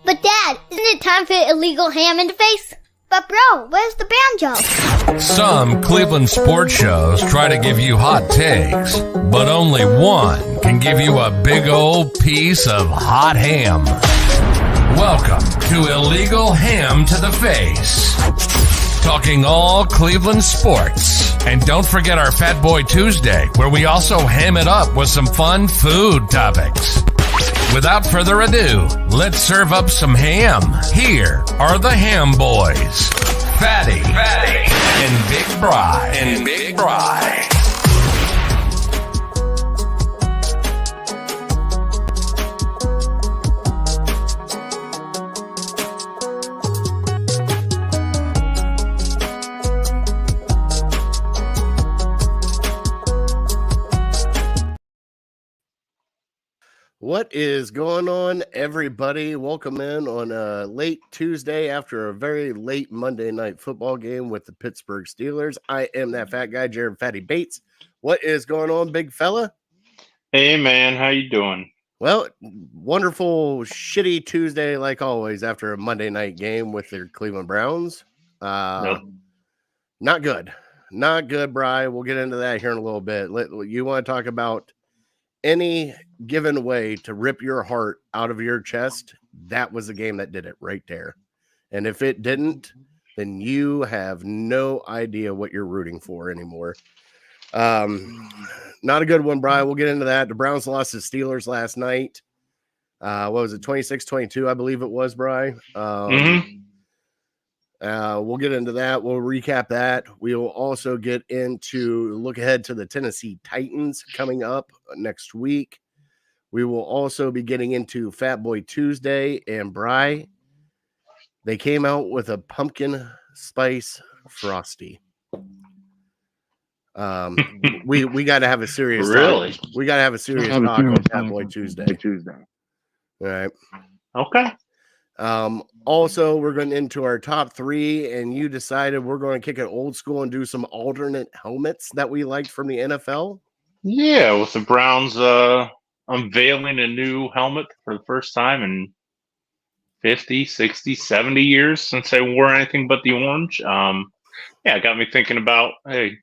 But Dad, isn't it time for illegal ham in the face? But bro, where's the banjo? Some Cleveland sports shows try to give you hot takes, but only one can give you a big old piece of hot ham. Welcome to Illegal Ham to the Face. Talking all Cleveland sports. And don't forget our Fat Boy Tuesday, where we also ham it up with some fun food topics. Without further ado, let's serve up some ham. Here are the Ham Boys, Fatty and Big Bri. What is going on, everybody? Welcome in on a late Tuesday after a very late Monday night football game with the Pittsburgh Steelers. I am that fat guy, Jared Fatty Bates. What is going on, big fella? Hey, man. How you doing? Well, wonderful, shitty Tuesday like always after a Monday night game with the Cleveland Browns. Nope. Not good. Not good, Bri. We'll get into that here in a little bit. You want to talk about any given way to rip your heart out of your chest? That was the game that did it right there. And if it didn't, then you have no idea what you're rooting for anymore. Not a good one, Brian. We'll get into that. The Browns lost to Steelers last night. What was it? 26-22, I believe it was, Brian. We'll get into that. We'll recap that. We will also get into look ahead to the Tennessee Titans coming up next week. We will also be getting into Fat Boy Tuesday and Bri. They came out with a pumpkin spice Frosty. We got to have a serious Really? We got to have a serious talk on Fat Boy Tuesday. All right. Okay. Also, we're going into our top three, and you decided we're going to kick it old school and do some alternate helmets that we liked from the NFL. Yeah, with the Browns unveiling a new helmet for the first time in 50, 60, 70 years since they wore anything but the orange. It got me thinking about, hey,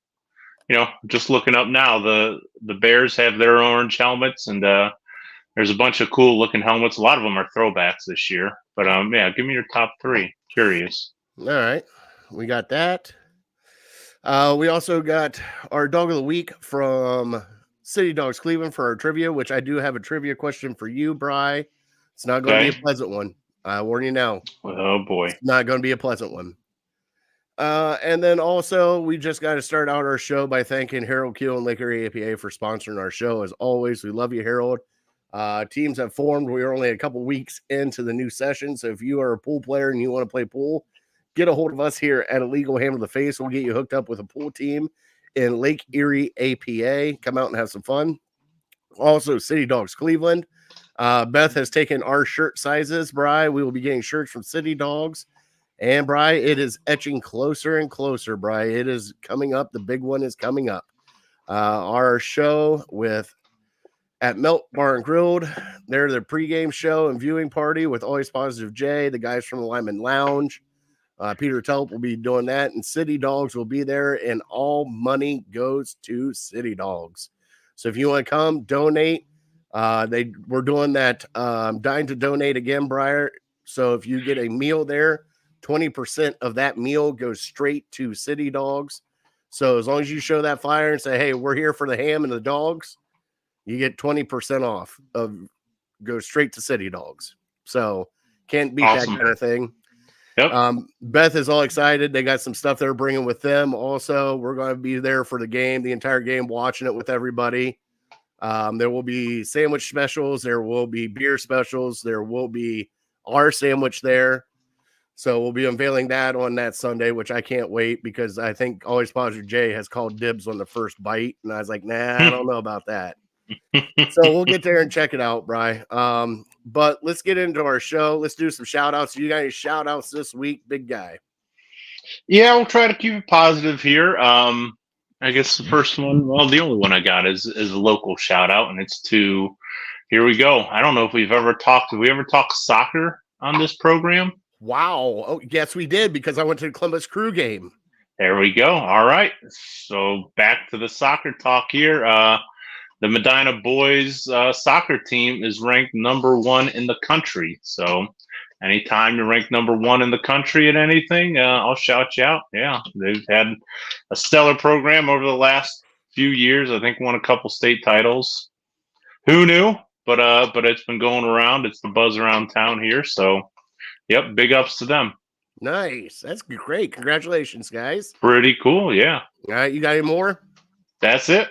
just looking up now, the Bears have their orange helmets, and there's a bunch of cool looking helmets. A lot of them are throwbacks this year. But give me your top three. Curious. All right. We got that. We also got our dog of the week from City Dogs Cleveland for our trivia, which I do have a trivia question for you, Bri. It's not going to be a pleasant one. I warn you now. Oh, boy. It's not going to be a pleasant one. And then also, we just got to start out our show by thanking Harold Kheel and Lake Erie APA for sponsoring our show. As always, we love you, Harold. Teams have formed. We are only a couple weeks into the new session. So if you are a pool player and you want to play pool, get a hold of us here at Illegal Ham to the Face. We'll get you hooked up with a pool team in Lake Erie APA. Come out and have some fun. Also, City Dogs Cleveland. Beth has taken our shirt sizes, Bri. We will be getting shirts from City Dogs. And Bri, it is etching closer and closer, Bri. It is coming up. The big one is coming up. Our show at Melt Bar and Grilled. They're the pregame show and viewing party with Always Positive Jay, the guys from the Lyman Lounge. Peter Telp will be doing that, and City Dogs will be there, and all money goes to City Dogs. So if you want to come, donate. We're doing that Dine to Donate again, Briar. So if you get a meal there, 20% of that meal goes straight to City Dogs. So as long as you show that flyer and say, hey, we're here for the ham and the dogs, you get 20% off go straight to City Dogs. So can't beat that kind of thing. Yep. Beth is all excited. They got some stuff they're bringing with them. Also, we're going to be there for the entire game, watching it with everybody. There will be sandwich specials. There will be beer specials. There will be our sandwich there. So we'll be unveiling that on that Sunday, which I can't wait because I think Always Positive Jay has called dibs on the first bite. And I was like, nah, I don't know about that. So we'll get there and check it out, Bri. But let's get into our show. Let's do some shout outs. You got any shout outs this week, big guy? Yeah, we'll try to keep it positive here. I guess the first one, well, the only one I got is a local shout out, and it's to, here we go. I don't know if we've ever talked soccer on this program? Wow. Oh, yes, we did, because I went to the Columbus Crew game. There we go. All right. So back to the soccer talk here. The Medina boys soccer team is ranked number 1 in the country. So anytime you're ranked number 1 in the country at anything, I'll shout you out. Yeah, they've had a stellar program over the last few years. I think won a couple state titles. Who knew? But it's been going around. It's the buzz around town here. So, yep, big ups to them. Nice. That's great. Congratulations, guys. Pretty cool. Yeah. All right, you got any more? That's it.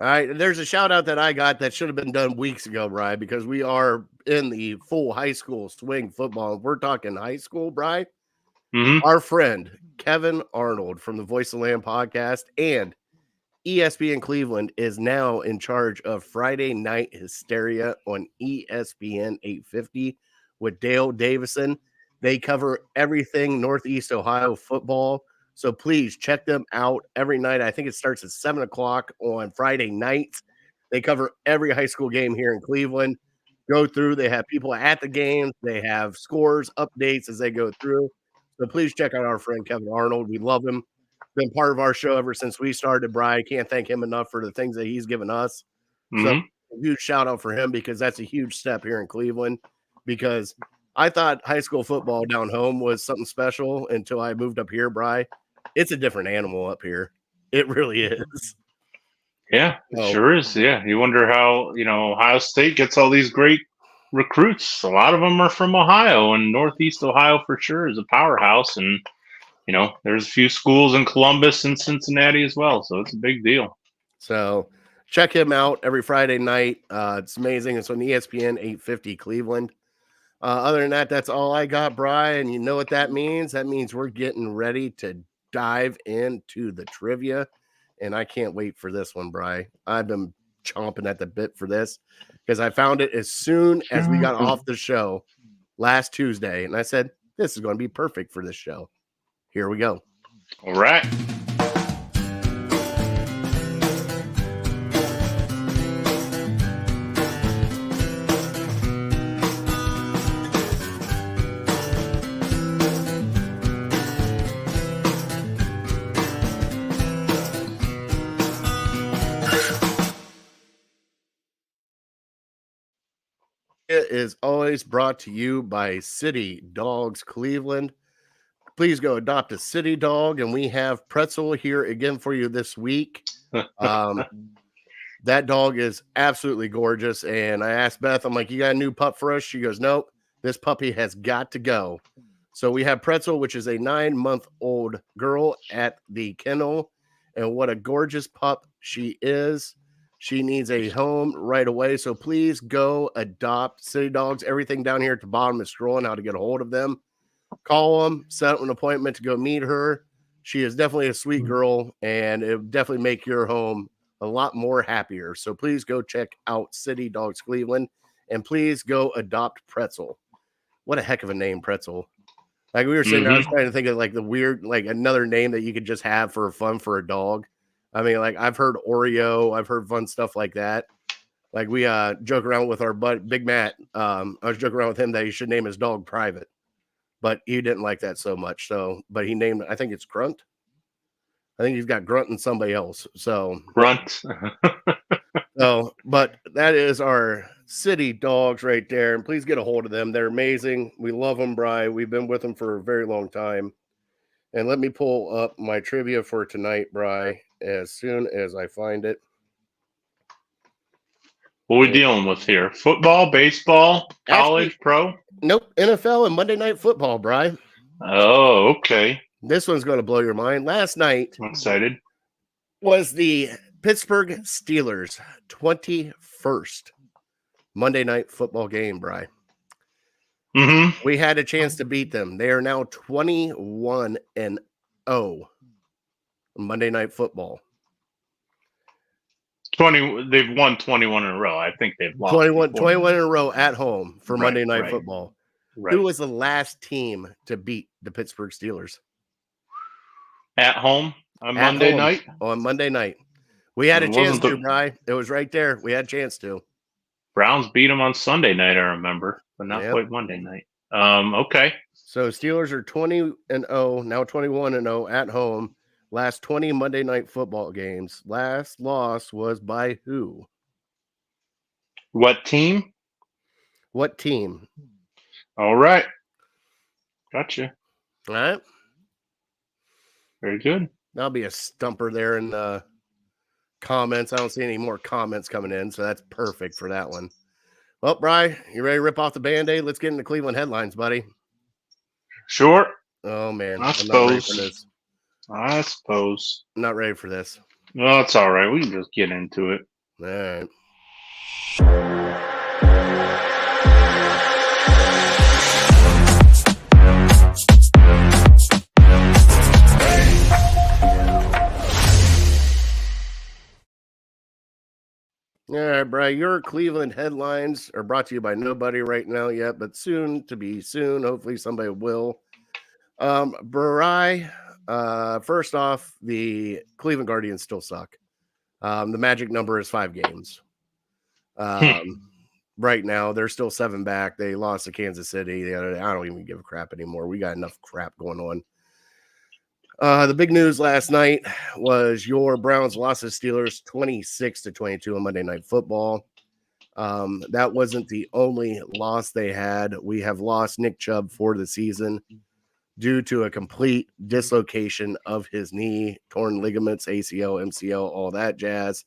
All right, there's a shout out that I got that should have been done weeks ago, Bri, because we are in the full high school swing football. We're talking high school, Bri. Mm-hmm. Our friend Kevin Arnold from the Voice of Land podcast and ESPN Cleveland is now in charge of Friday Night Hysteria on ESPN 850 with Dale Davison. They cover everything Northeast Ohio football. So please check them out every night. I think it starts at 7 o'clock on Friday nights. They cover every high school game here in Cleveland. Go through. They have people at the games. They have scores, updates as they go through. So please check out our friend Kevin Arnold. We love him. Been part of our show ever since we started, Bri. Can't thank him enough for the things that he's given us. Mm-hmm. So a huge shout out for him, because that's a huge step here in Cleveland, because I thought high school football down home was something special until I moved up here, Bri. It's a different animal up here. It really is. Yeah, it sure is. Yeah. You wonder how, Ohio State gets all these great recruits. A lot of them are from Ohio, and Northeast Ohio for sure is a powerhouse. And, there's a few schools in Columbus and Cincinnati as well. So it's a big deal. So check him out every Friday night. It's amazing. It's on ESPN 850 Cleveland. Other than that, that's all I got, Brian. You know what that means? That means we're getting ready to dive into the trivia, and I can't wait for this one, Bri. I've been chomping at the bit for this because I found it as soon as we got off the show last Tuesday, and I said, this is going to be perfect for this show. Here we go. All right. It is always brought to you by City Dogs Cleveland. Please go adopt a city dog, and we have Pretzel here again for you this week. That dog is absolutely gorgeous, and I asked Beth, I'm like, you got a new pup for us? She goes, nope, this puppy has got to go. So we have Pretzel, which is a 9-month-old girl at the kennel, and what a gorgeous pup she is. She needs a home right away, so please go adopt City Dogs. Everything down here at the bottom is scrolling how to get a hold of them. Call them, set up an appointment to go meet her. She is definitely a sweet girl, and it will definitely make your home a lot more happier. So please go check out City Dogs Cleveland, and please go adopt Pretzel. What a heck of a name, Pretzel. Like we were saying, I was trying to think of like the weird, like another name that you could just have for fun for a dog. I mean, like I've heard Oreo, I've heard fun stuff like that. Like we joke around with our buddy Big Matt. I was joking around with him that he should name his dog Private, but he didn't like that so much. So, but he named, I think it's Grunt. I think he's got Grunt and somebody else. So Grunt. So, but that is our City Dogs right there. And please get a hold of them. They're amazing. We love them, Bri. We've been with them for a very long time. And let me pull up my trivia for tonight, Bri, as soon as I find it. What are we dealing with here? Football, baseball, college, pro? Nope. NFL and Monday Night Football, Bri. Oh, okay. This one's going to blow your mind. Last night I'm excited. was the Pittsburgh Steelers' 21st Monday Night Football game, Bri. We had a chance to beat them. They are now 21-0 Monday Night Football. 20. They've won 21 in a row. I think they've lost 21 in a row at home for Monday Night Football. Right. Who was the last team to beat the Pittsburgh Steelers? At home on Monday night? On Monday night. We had a chance to, Bri. It was right there. We had a chance to. Browns beat them on Sunday night, I remember, but not quite Monday night. Okay. So Steelers are 20-0, now 21-0 at home. Last 20 Monday Night Football games. Last loss was by who? What team? What team? All right. Gotcha. All right. Very good. That'll be a stumper there in the comments. I don't see any more comments coming in, so that's perfect for that one. Well, Bri, you ready to rip off the Band-Aid? Let's get into Cleveland headlines, buddy. Sure. Oh, man. I I'm not ready suppose. for this. I suppose. I'm not ready for this. Well, it's all right. We can just get into it. All right. All right, Bri, your Cleveland headlines are brought to you by nobody right now yet, but soon to be soon. Hopefully somebody will. Bri, first off, the Cleveland Guardians still suck. The magic number is 5 games. Right now, they're still 7 back. They lost to Kansas City the other day. I don't even give a crap anymore. We got enough crap going on. The big news last night was your Browns lost to Steelers 26-22 on Monday Night Football. That wasn't the only loss they had. We have lost Nick Chubb for the season due to a complete dislocation of his knee, torn ligaments, ACL, MCL, all that jazz.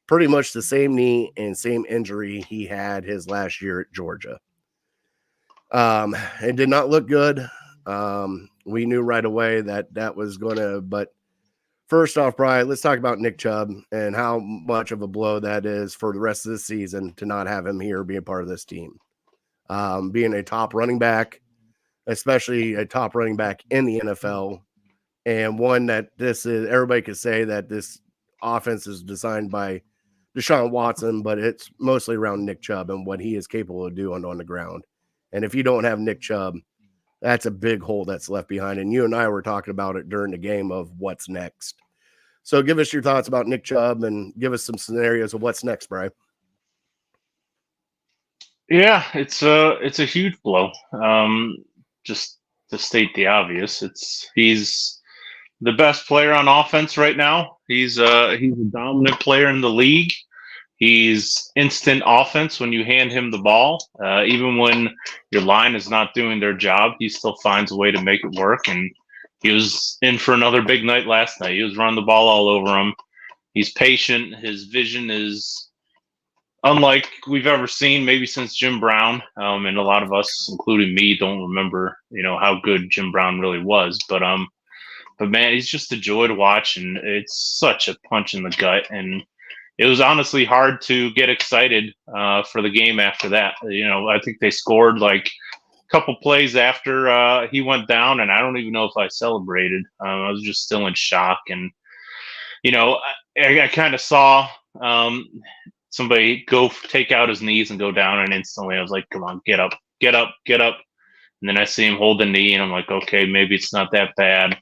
Pretty much the same knee and same injury he had his last year at Georgia. It did not look good. We knew right away that was going to, but first off, Brian, let's talk about Nick Chubb and how much of a blow that is for the rest of the season to not have him here being part of this team. Being a top running back, especially a top running back in the NFL, and one that everybody could say that this offense is designed by Deshaun Watson, but it's mostly around Nick Chubb and what he is capable of doing on the ground. And if you don't have Nick Chubb, that's a big hole that's left behind. And you and I were talking about it during the game of what's next. So give us your thoughts about Nick Chubb and give us some scenarios of what's next, Brian. Yeah, it's a huge blow. Just to state the obvious, he's the best player on offense right now. He's a dominant player in the league. He's instant offense when you hand him the ball. Even when your line is not doing their job, he still finds a way to make it work. And he was in for another big night last night. He was running the ball all over him. He's patient. His vision is unlike we've ever seen, maybe since Jim Brown. And a lot of us, including me, don't remember, how good Jim Brown really was. But man, he's just a joy to watch, and it's such a punch in the gut. And it was honestly hard to get excited for the game after that. I think they scored like a couple plays after he went down, and I don't even know if I celebrated. I was just still in shock. And, I kind of saw somebody go take out his knees and go down, and instantly I was like, come on, get up, get up, get up. And then I see him hold the knee, and I'm like, okay, maybe it's not that bad.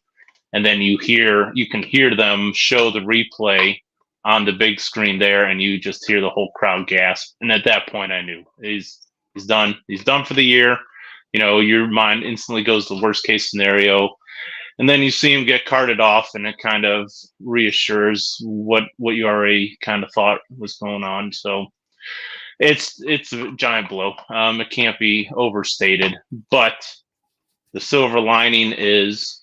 And then you can hear them show the replay on the big screen there, and you just hear the whole crowd gasp. And at that point, I knew he's done. He's done for the year. Your mind instantly goes to the worst case scenario, and then you see him get carted off, and it kind of reassures what you already kind of thought was going on. So it's a giant blow. It can't be overstated, but the silver lining is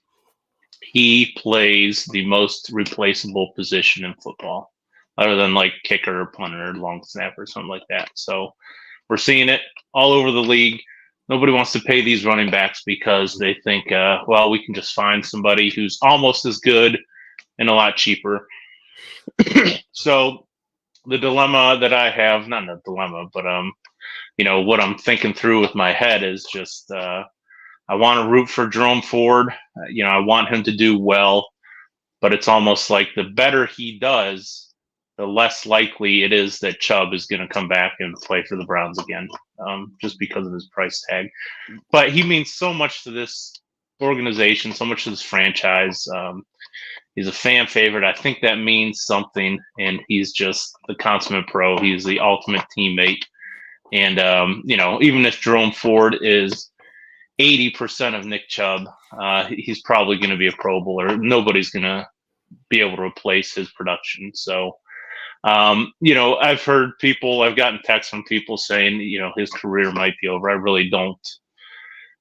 he plays the most replaceable position in football, other than like kicker or punter or long snapper or something like that. So we're seeing it all over the league. Nobody wants to pay these running backs because they think, we can just find somebody who's almost as good and a lot cheaper. So the dilemma that I have, not a dilemma, but what I'm thinking through with my head is just I want to root for Jerome Ford. I want him to do well, but it's almost like the better he does, the less likely it is that Chubb is going to come back and play for the Browns again, just because of his price tag. But he means so much to this organization, so much to this franchise. He's a fan favorite. I think that means something, and he's just the consummate pro. He's the ultimate teammate. And, even if Jerome Ford is 80% of Nick Chubb, he's probably going to be a Pro Bowler. Nobody's going to be able to replace his production. So, I've gotten texts from people saying, his career might be over. I really don't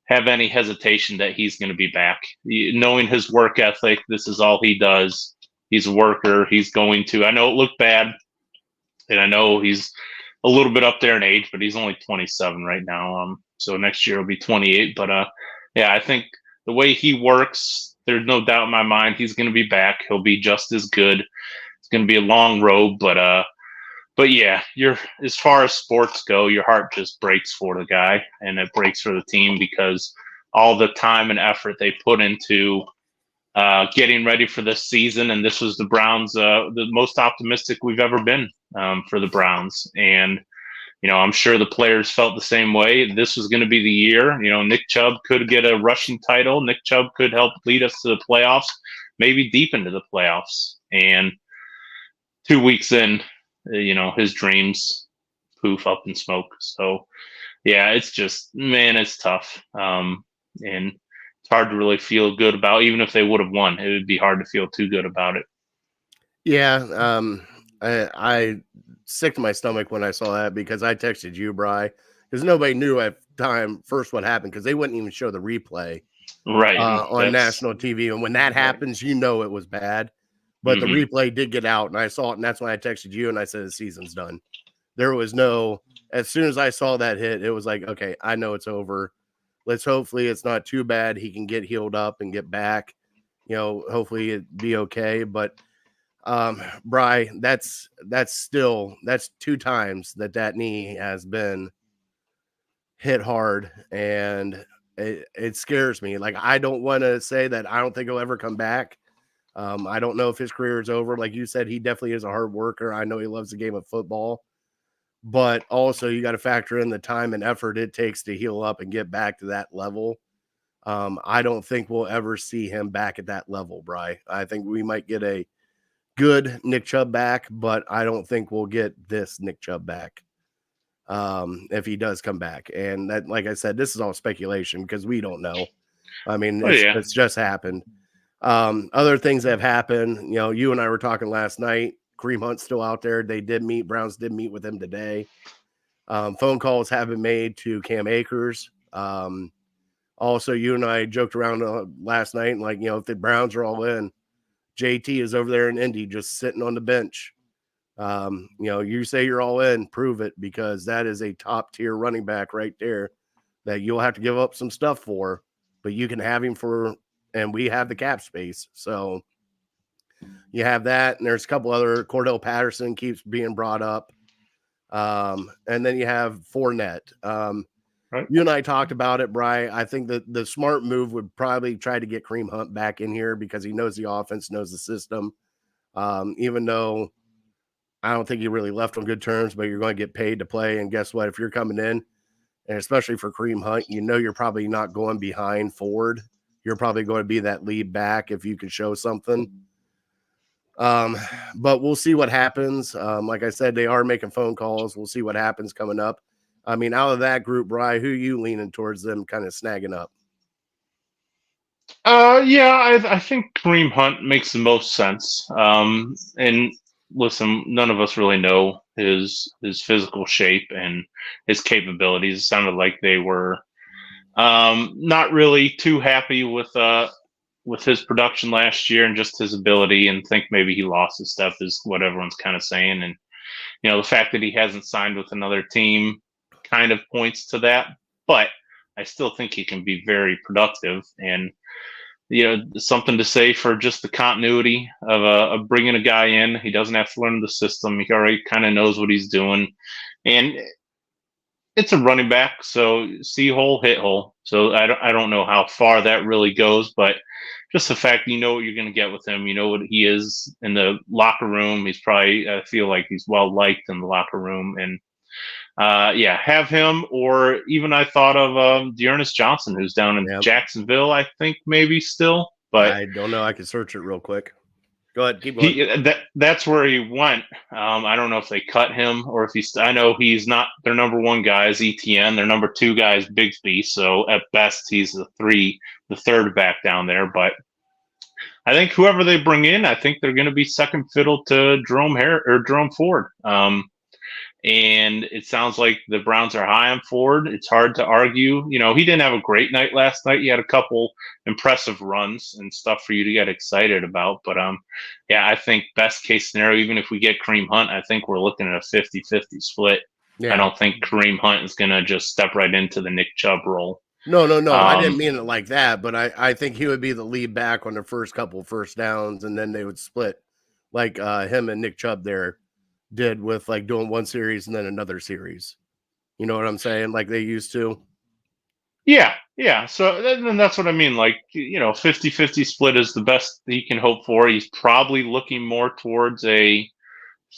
have any hesitation that he's going to be back. Knowing his work ethic, this is all he does. He's a worker. I know it looked bad, and I know he's a little bit up there in age, but he's only 27 right now. So next year he'll be 28. But I think the way he works, there's no doubt in my mind he's going to be back. He'll be just as good. It's going to be a long road, but yeah, as far as sports go, your heart just breaks for the guy, and it breaks for the team because all the time and effort they put into getting ready for this season. And this was the Browns, the most optimistic we've ever been for the Browns. And, I'm sure the players felt the same way. This was going to be the year. Nick Chubb could get a rushing title. Nick Chubb could help lead us to the playoffs, maybe deep into the playoffs. And 2 weeks in, his dreams poof up in smoke. So, yeah, it's just, man, it's tough. And it's hard to really feel good about. Even if they would have won, it would be hard to feel too good about it. Yeah, I sick to my stomach when I saw that because I texted you, Bri, because nobody knew at the time first what happened because they wouldn't even show the replay on national TV. And when that happens, it was bad. But the replay did get out, and I saw it, and that's when I texted you, and I said the season's done. There was as soon as I saw that hit, it was like, okay, I know it's over. Hopefully it's not too bad. He can get healed up and get back. Hopefully it'd be okay. But Bri, that's 2 times that knee has been hit hard, and it scares me. Like, I don't want to say that I don't think he'll ever come back. I don't know if his career is over. Like you said, he definitely is a hard worker. I know he loves the game of football, but also you got to factor in the time and effort it takes to heal up and get back to that level. I don't think we'll ever see him back at that level, Bri. I think we might get a good Nick Chubb back, but I don't think we'll get this Nick Chubb back if he does come back. And that, like I said, this is all speculation because we don't know. I mean, it's just happened. Other things that have happened, you and I were talking last night. Kareem Hunt's still out there. They did meet. Browns did meet with him today. Phone calls have been made to Cam Akers. Also, you and I joked around last night, and if the Browns are all in, JT is over there in Indy just sitting on the bench. You say you're all in, prove it, because that is a top tier running back right there that you'll have to give up some stuff for, but you can have him and we have the cap space. So you have that. And there's a couple other. Cordell Patterson keeps being brought up. And then you have Fournette. Right. You and I talked about it, Bri. I think that the smart move would probably try to get Kareem Hunt back in here because he knows the offense, knows the system. Even though I don't think he really left on good terms, but you're going to get paid to play. And guess what? If you're coming in, and especially for Kareem Hunt, you're probably not going behind Ford. You're probably going to be that lead back if you can show something. But we'll see what happens. Like I said, they are making phone calls. We'll see what happens coming up. I mean, out of that group, Bri, who are you leaning towards them kind of snagging up? I think Kareem Hunt makes the most sense. And listen, none of us really know his physical shape and his capabilities. It sounded like they were not really too happy with his production last year and just his ability, and think maybe he lost his step is what everyone's kind of saying. And the fact that he hasn't signed with another team kind of points to that, but I still think he can be very productive. And something to say for just the continuity of bringing a guy in. He doesn't have to learn the system. He already kind of knows what he's doing, and it's a running back, so see hole, hit hole. So I don't know how far that really goes, but just the fact what you're going to get with him, what he is in the locker room. He's probably, I feel like he's well liked in the locker room, and have him. Or even I thought of Dearness Johnson, who's down in Jacksonville, I think maybe still, but I don't know. I can search it real quick. Go ahead, keep going. That's where he went. I don't know if they cut him or if he's. I know he's not their number one guy is ETN. Their number two guy is Bigsby. So at best, he's the third back down there. But I think whoever they bring in, I think they're going to be second fiddle to Jerome Ford. And it sounds like the Browns are high on Ford. It's hard to argue. You know, he didn't have a great night last night. He had a couple impressive runs and stuff for you to get excited about. But yeah, I think best case scenario, even if we get Kareem Hunt, I think we're looking at a 50-50 split. Yeah. I don't think Kareem Hunt is going to just step right into the Nick Chubb role. No. I didn't mean it like that, but I think he would be the lead back on the first couple first downs, and then they would split like him and Nick Chubb there did with like doing one series and then another series. You know what I'm saying? Like they used to. Yeah. So then that's what I mean. Like, you know, 50-50 split is the best he can hope for. He's probably looking more towards a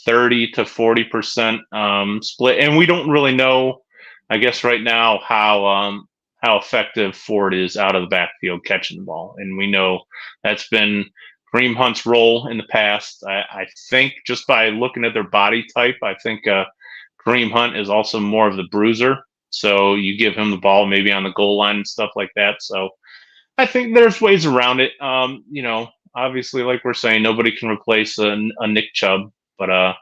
30 to 40% split. And we don't really know, I guess, right now how effective Ford is out of the backfield catching the ball. And we know that's been Kareem Hunt's role in the past. I think just by looking at their body type, I think Kareem Hunt is also more of the bruiser. So you give him the ball maybe on the goal line and stuff like that. So I think there's ways around it. You know, obviously, like we're saying, nobody can replace a Nick Chubb. But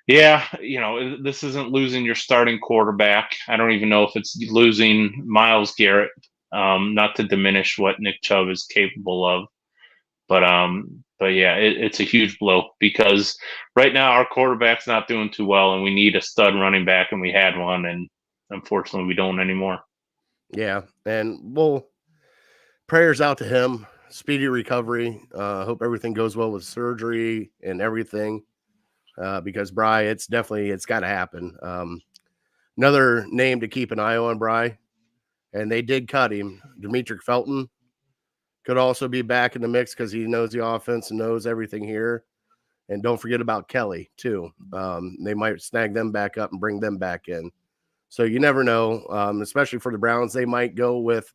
yeah, you know, this isn't losing your starting quarterback. I don't even know if it's losing Myles Garrett, not to diminish what Nick Chubb is capable of. But yeah, it's a huge blow because right now our quarterback's not doing too well, and we need a stud running back, and we had one, and unfortunately we don't anymore. Yeah, and well, prayers out to him, speedy recovery. Hope everything goes well with surgery and everything, because Bri, it's got to happen. Another name to keep an eye on, Bri, and they did cut him. Demetric Felton could also be back in the mix because he knows the offense and knows everything here. And don't forget about Kelly, too. They might snag them back up and bring them back in. So you never know, especially for the Browns. They might go with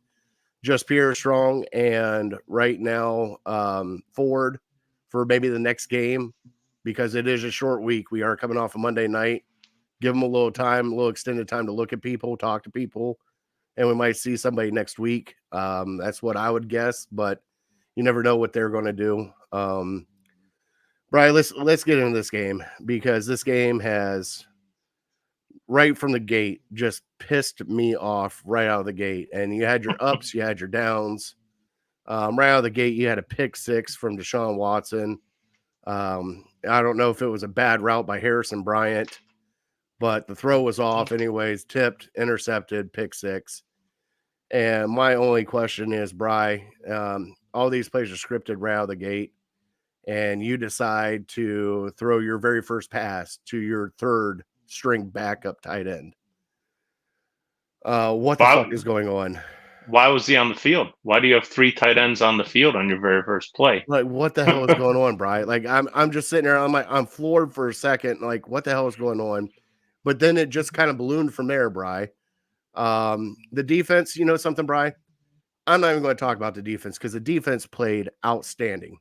just Pierre Strong and right now Ford for maybe the next game because it is a short week. We are coming off a Monday night. Give them a little time, a little extended time to look at people, talk to people. And we might see somebody next week. That's what I would guess, but you never know what they're going to do. Brian, let's get into this game because this game has right from the gate just pissed me off right out of the gate. And you had your ups, you had your downs. Right out of the gate, you had a pick six from Deshaun Watson. I don't know if it was a bad route by Harrison Bryant, but the throw was off anyways, tipped, intercepted, pick six. And my only question is, Bri, all these plays are scripted right out of the gate, and you decide to throw your very first pass to your third string backup tight end. What the fuck is going on? Why was he on the field? Why do you have three tight ends on the field on your very first play? Like, what the hell is going on, Bri? Like, I'm just sitting there, I'm floored for a second, like, what the hell is going on? But then it just kind of ballooned from there, Bri. The defense, you know something, Bri? I'm not even going to talk about the defense because the defense played outstanding.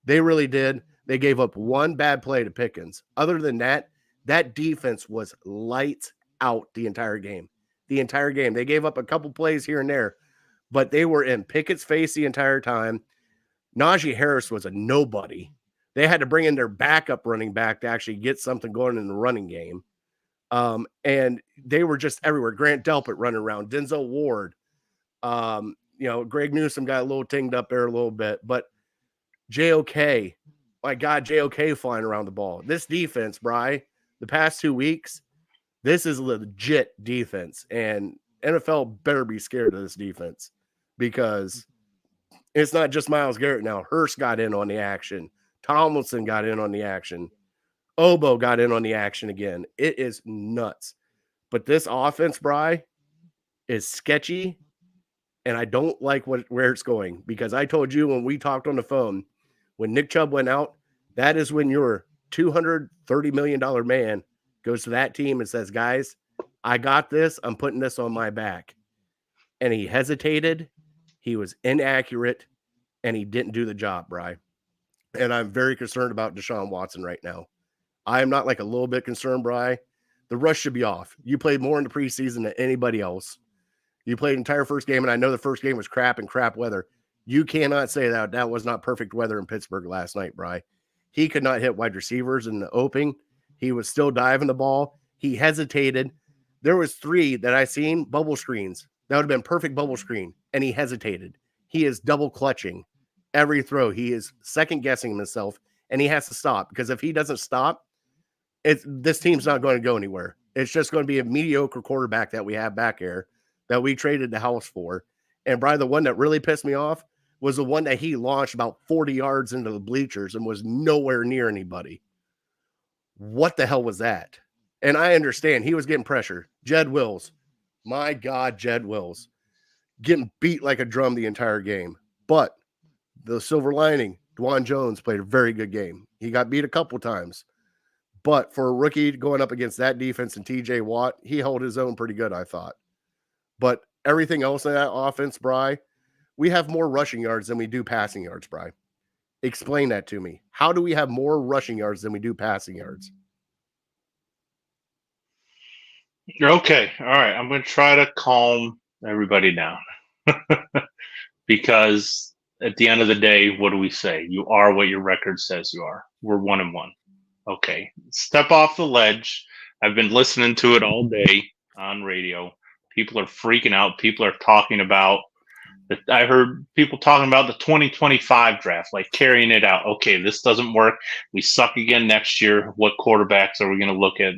They really did. They gave up one bad play to Pickens. Other than that, that defense was lights out the entire game. The entire game. They gave up a couple plays here and there, but they were in Pickett's face the entire time. Najee Harris was a nobody. They had to bring in their backup running back to actually get something going in the running game. And they were just everywhere. Grant Delpit running around, Denzel Ward. You know, Greg Newsome got a little tinged up there a little bit, but JOK, my God, JOK flying around the ball. This defense, Bri, the past 2 weeks, this is legit defense, and NFL better be scared of this defense because it's not just Myles Garrett now. Hurst got in on the action. Tomlinson got in on the action. Obo got in on the action again. It is nuts. But this offense, Bri, is sketchy, and I don't like where it's going because I told you when we talked on the phone, when Nick Chubb went out, that is when your $230 million man goes to that team and says, guys, I got this. I'm putting this on my back. And he hesitated. He was inaccurate, and he didn't do the job, Bri. And I'm very concerned about Deshaun Watson right now. I am not like a little bit concerned, Bri. The rush should be off. You played more in the preseason than anybody else. You played entire first game, and I know the first game was crap and crap weather. You cannot say that was not perfect weather in Pittsburgh last night, Bri. He could not hit wide receivers in the opening. He was still diving the ball. He hesitated. There was 3 that I seen bubble screens. That would have been perfect bubble screen, and he hesitated. He is double clutching every throw. He is second guessing himself, and he has to stop, because if he doesn't stop, this team's not going to go anywhere. It's just going to be a mediocre quarterback that we have back here that we traded the house for. And Brian, the one that really pissed me off was the one that he launched about 40 yards into the bleachers and was nowhere near anybody. What the hell was that? And I understand he was getting pressure. Jed Wills. My God, Jed Wills. Getting beat like a drum the entire game. But the silver lining, Dwan Jones played a very good game. He got beat a couple times. But for a rookie going up against that defense and TJ Watt, he held his own pretty good, I thought. But everything else in that offense, Bri, we have more rushing yards than we do passing yards, Bri. Explain that to me. How do we have more rushing yards than we do passing yards? Okay. All right. I'm going to try to calm everybody down. Because at the end of the day, what do we say? You are what your record says you are. We're 1-1. Okay. Step off the ledge. I've been listening to it all day on radio. People are freaking out. People are talking about I heard people talking about the 2025 draft, like carrying it out. Okay, this doesn't work. We suck again next year. What quarterbacks are we going to look at?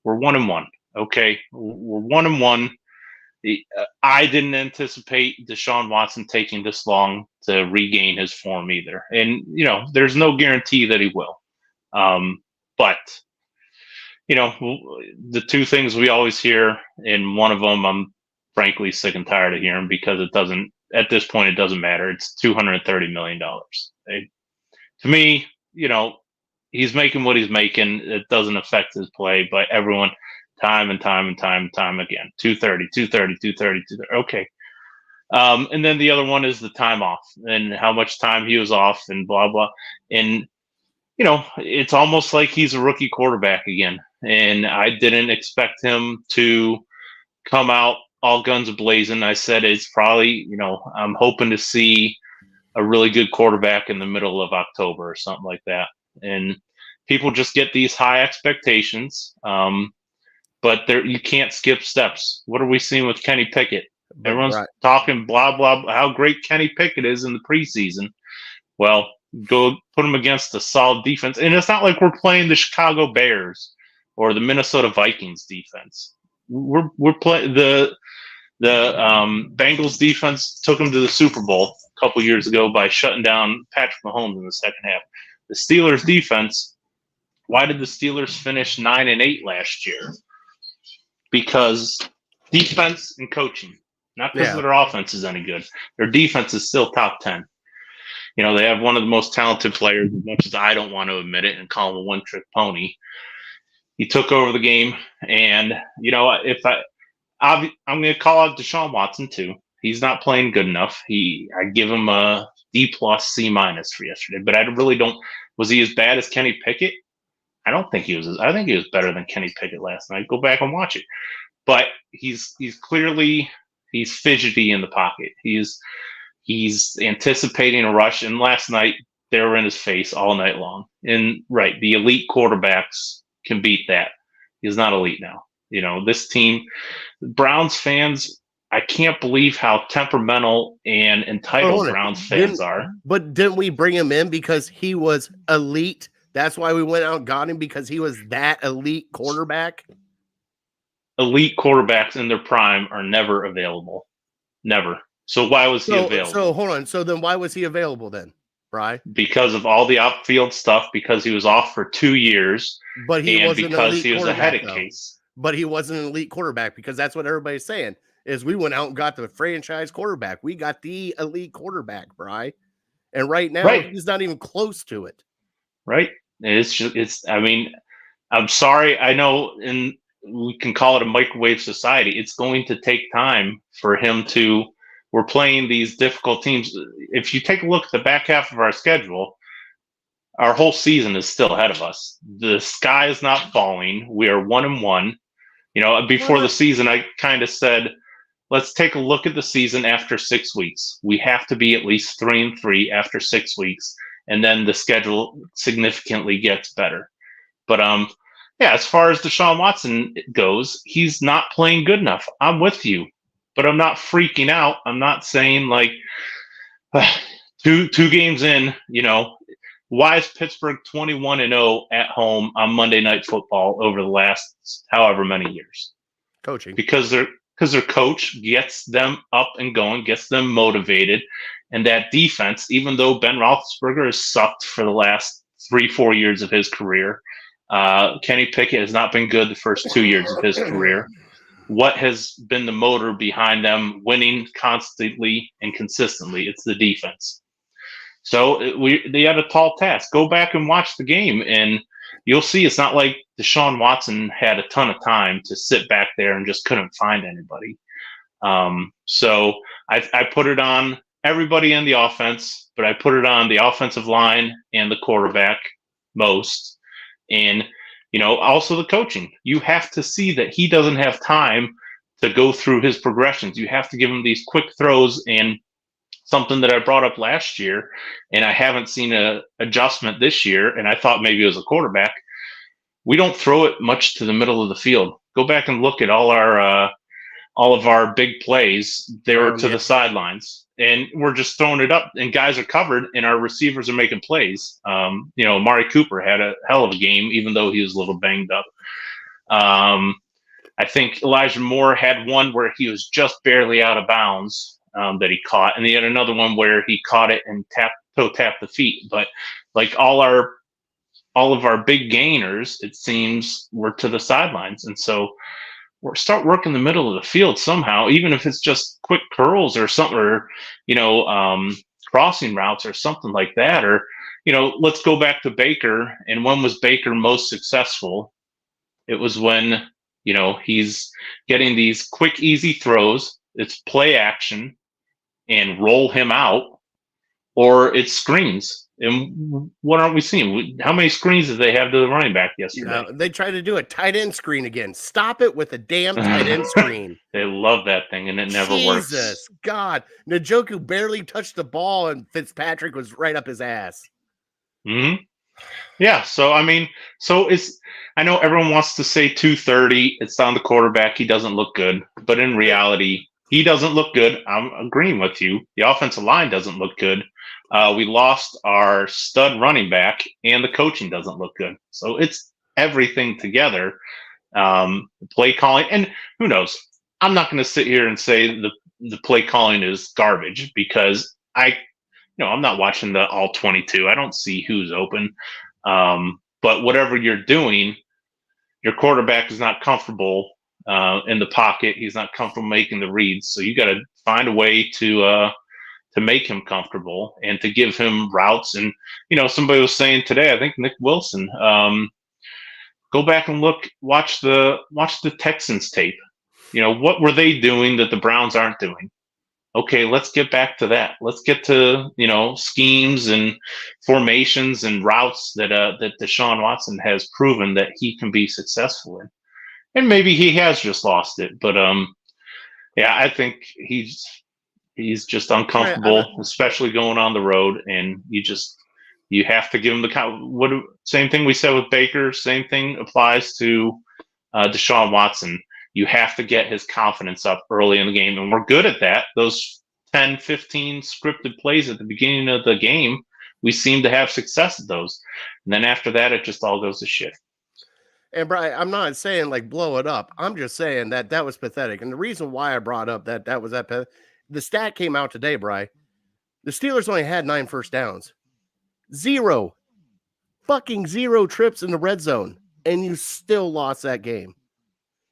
We're 1-1. Okay, we're 1-1. I didn't anticipate Deshaun Watson taking this long to regain his form either. And, there's no guarantee that he will. But, the 2 things we always hear, and one of them I'm frankly sick and tired of hearing, because at this point, it doesn't matter. It's $230 million. To me, he's making what he's making. It doesn't affect his play, but everyone time and time again, 230. Okay. And then the other one is the time off and how much time he was off and blah, blah. And, it's almost like he's a rookie quarterback again. And I didn't expect him to come out all guns blazing. I said it's probably, I'm hoping to see a really good quarterback in the middle of October or something like that. And people just get these high expectations. But you can't skip steps. What are we seeing with Kenny Pickett? Everyone's talking blah, blah, blah, how great Kenny Pickett is in the preseason. Well, go put him against a solid defense. And it's not like we're playing the Chicago Bears or the Minnesota Vikings defense. We're playing the Bengals defense took them to the Super Bowl a couple years ago by shutting down Patrick Mahomes in the second half. The Steelers defense, why did the Steelers finish 9-8 last year? Because defense and coaching, not because their offense is any good. Their defense is still top 10. They have one of the most talented players, as much as I don't want to admit it and call him a one-trick pony. He took over the game, and I'm going to call out Deshaun Watson too. He's not playing good enough. I give him a D+, C- for yesterday, but I really don't. Was he as bad as Kenny Pickett? I don't think he was. I think he was better than Kenny Pickett last night. Go back and watch it. But he's clearly fidgety in the pocket. He's anticipating a rush, and last night they were in his face all night long. And the elite quarterbacks can beat that. He's not elite now. This team, Browns fans, I can't believe how temperamental and entitled Browns fans are. But didn't we bring him in because he was elite? That's why we went out and got him, because he was that elite quarterback. Elite quarterbacks in their prime are never available. Never. So why was he available? So hold on. So then why was he available then, Bri? Because of all the outfield stuff, because he was off for 2 years, but he wasn't because he was a headache case. But he wasn't an elite quarterback, because that's what everybody's saying is we went out and got the franchise quarterback. We got the elite quarterback, Bri. And right now he's not even close to it. Right. I'm sorry. I know we can call it a microwave society. It's going to take time for him we're playing these difficult teams. If you take a look at the back half of our schedule, our whole season is still ahead of us. The sky is not falling. We are 1-1. Before the season, I kind of said, let's take a look at the season after 6 weeks. We have to be at least 3-3 after 6 weeks, and then the schedule significantly gets better. But as far as Deshaun Watson goes, he's not playing good enough. I'm with you, but I'm not freaking out. I'm not saying like two games in, why is Pittsburgh 21-0 at home on Monday Night Football over the last however many years? Coaching. Because their coach gets them up and going, gets them motivated, and that defense, even though Ben Roethlisberger has sucked for the last 3-4 years of his career, Kenny Pickett has not been good the first 2 years of his career. What has been the motor behind them winning constantly and consistently? It's the defense. So they had a tall task. Go back and watch the game, and you'll see it's not like Deshaun Watson had a ton of time to sit back there and just couldn't find anybody. So I put it on everybody in the offense, but I put it on the offensive line and the quarterback most. And, also the coaching. You have to see that he doesn't have time to go through his progressions. You have to give him these quick throws, and something that I brought up last year, and I haven't seen a adjustment this year, and I thought maybe it was a quarterback. We don't throw it much to the middle of the field. Go back and look at all of our big plays. They were to the sidelines, and we're just throwing it up, and guys are covered, and our receivers are making plays. Amari Cooper had a hell of a game, even though he was a little banged up. I think Elijah Moore had one where he was just barely out of bounds that he caught, and he had another one where he caught it and toe tapped the feet. But like all of our big gainers, it seems, were to the sidelines, and so start working the middle of the field somehow, even if it's just quick curls or something, or crossing routes or something like that. Or let's go back to Baker. And when was Baker most successful? It was when he's getting these quick, easy throws. It's play action and roll him out, or it's screens. And what aren't we seeing? How many screens did they have to the running back yesterday? They tried to do a tight end screen again. Stop it with a damn tight end screen. They love that thing, and it never works. Jesus, God. Njoku barely touched the ball, and Fitzpatrick was right up his ass. Mm-hmm. Yeah, so, I know everyone wants to say 230. It's on the quarterback. He doesn't look good. But in reality, he doesn't look good. I'm agreeing with you. The offensive line doesn't look good. We lost our stud running back, and the coaching doesn't look good. So it's everything together. Play calling, and who knows? I'm not going to sit here and say the play calling is garbage, because I'm not watching the all 22. I don't see who's open. But whatever you're doing, your quarterback is not comfortable in the pocket. He's not comfortable making the reads. So you got to find a way to make him comfortable and to give him routes. And, somebody was saying today, I think Nick Wilson, go back and watch the Texans tape. What were they doing that the Browns aren't doing? Okay, let's get back to that. Let's get to, schemes and formations and routes that Deshaun Watson has proven that he can be successful in. And maybe he has just lost it, but I think he's just uncomfortable, especially going on the road. And you have to give him the same thing we said with Baker. Same thing applies to Deshaun Watson. You have to get his confidence up early in the game, and we're good at that. Those 10, 15 scripted plays at the beginning of the game, we seem to have success at those. And then after that, it just all goes to shit. And Brian, I'm not saying like blow it up. I'm just saying that was pathetic. And the reason why I brought up that was that the stat came out today, Brian. The Steelers only had 9 first downs. 0 trips in the red zone, and you still lost that game.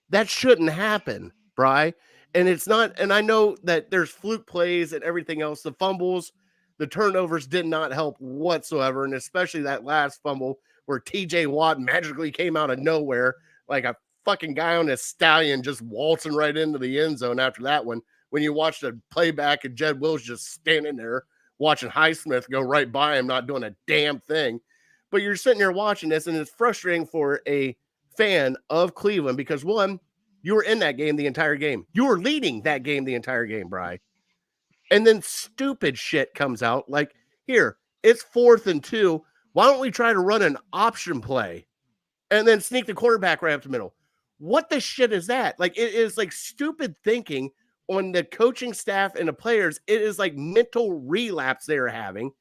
That shouldn't happen, Bri. And it's not, and I know that there's fluke plays and everything else. The fumbles, the turnovers did not help whatsoever. And especially that last fumble where TJ Watt magically came out of nowhere like a fucking guy on a stallion, just waltzing right into the end zone after that one. When you watch the playback and Jed Wills just standing there watching Highsmith go right by him, not doing a damn thing. But you're sitting there watching this, and it's frustrating for a fan of Cleveland because, one, you were in that game the entire game. You were leading that game the entire game, Bri. And then stupid shit comes out like, here, it's 4th and 2. Why don't we try to run an option play and then sneak the quarterback right up the middle? What the shit is that? Like, it is like stupid thinking on the coaching staff and the players. It is like mental relapse they're having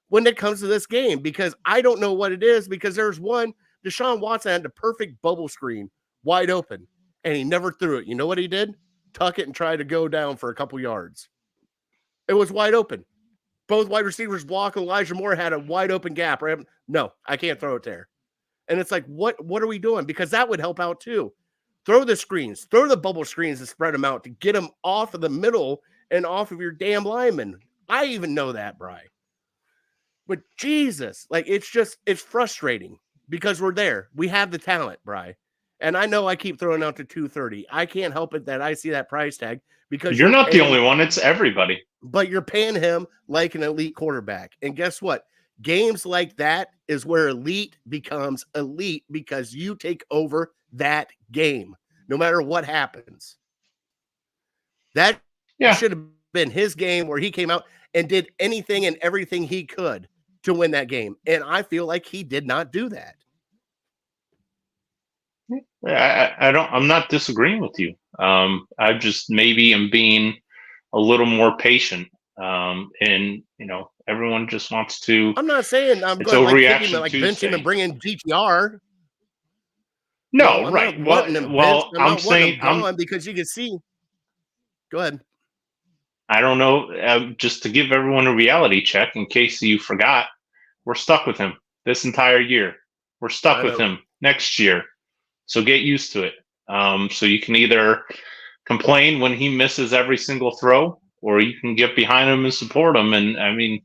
when it comes to this game, because I don't know what it is, because there's one, Deshaun Watson had the perfect bubble screen wide open and he never threw it. You know what he did? Tuck it and try to go down for a couple yards. It was wide open. Both wide receivers block. Elijah Moore had a wide open gap. Right? No, I can't throw it there. And it's like, what are we doing? Because that would help out too. Throw the screens, throw the bubble screens and spread them out to get them off of the middle and off of your damn linemen. I even know that, Bri. But Jesus, like, it's frustrating because we're there. We have the talent, Bri. And I know I keep throwing out to 230. I can't help it that I see that price tag because you're not the only one. It's everybody. But you're paying him like an elite quarterback. And guess what? Games like that is where elite becomes elite because you take over that game, no matter what happens. That should have been his game where he came out and did anything and everything he could to win that game. And I feel like he did not do that. I'm not disagreeing with you. I just maybe am being a little more patient. And everyone just wants to. I'm not saying I'm going to like, him, like bench him and bring in DTR. No, I'm right. I'm saying because you can see. Go ahead. I don't know. Just to give everyone a reality check, in case you forgot, we're stuck with him this entire year. We're stuck with him next year. So get used to it. So you can either complain when he misses every single throw, or you can get behind him and support him. And I mean,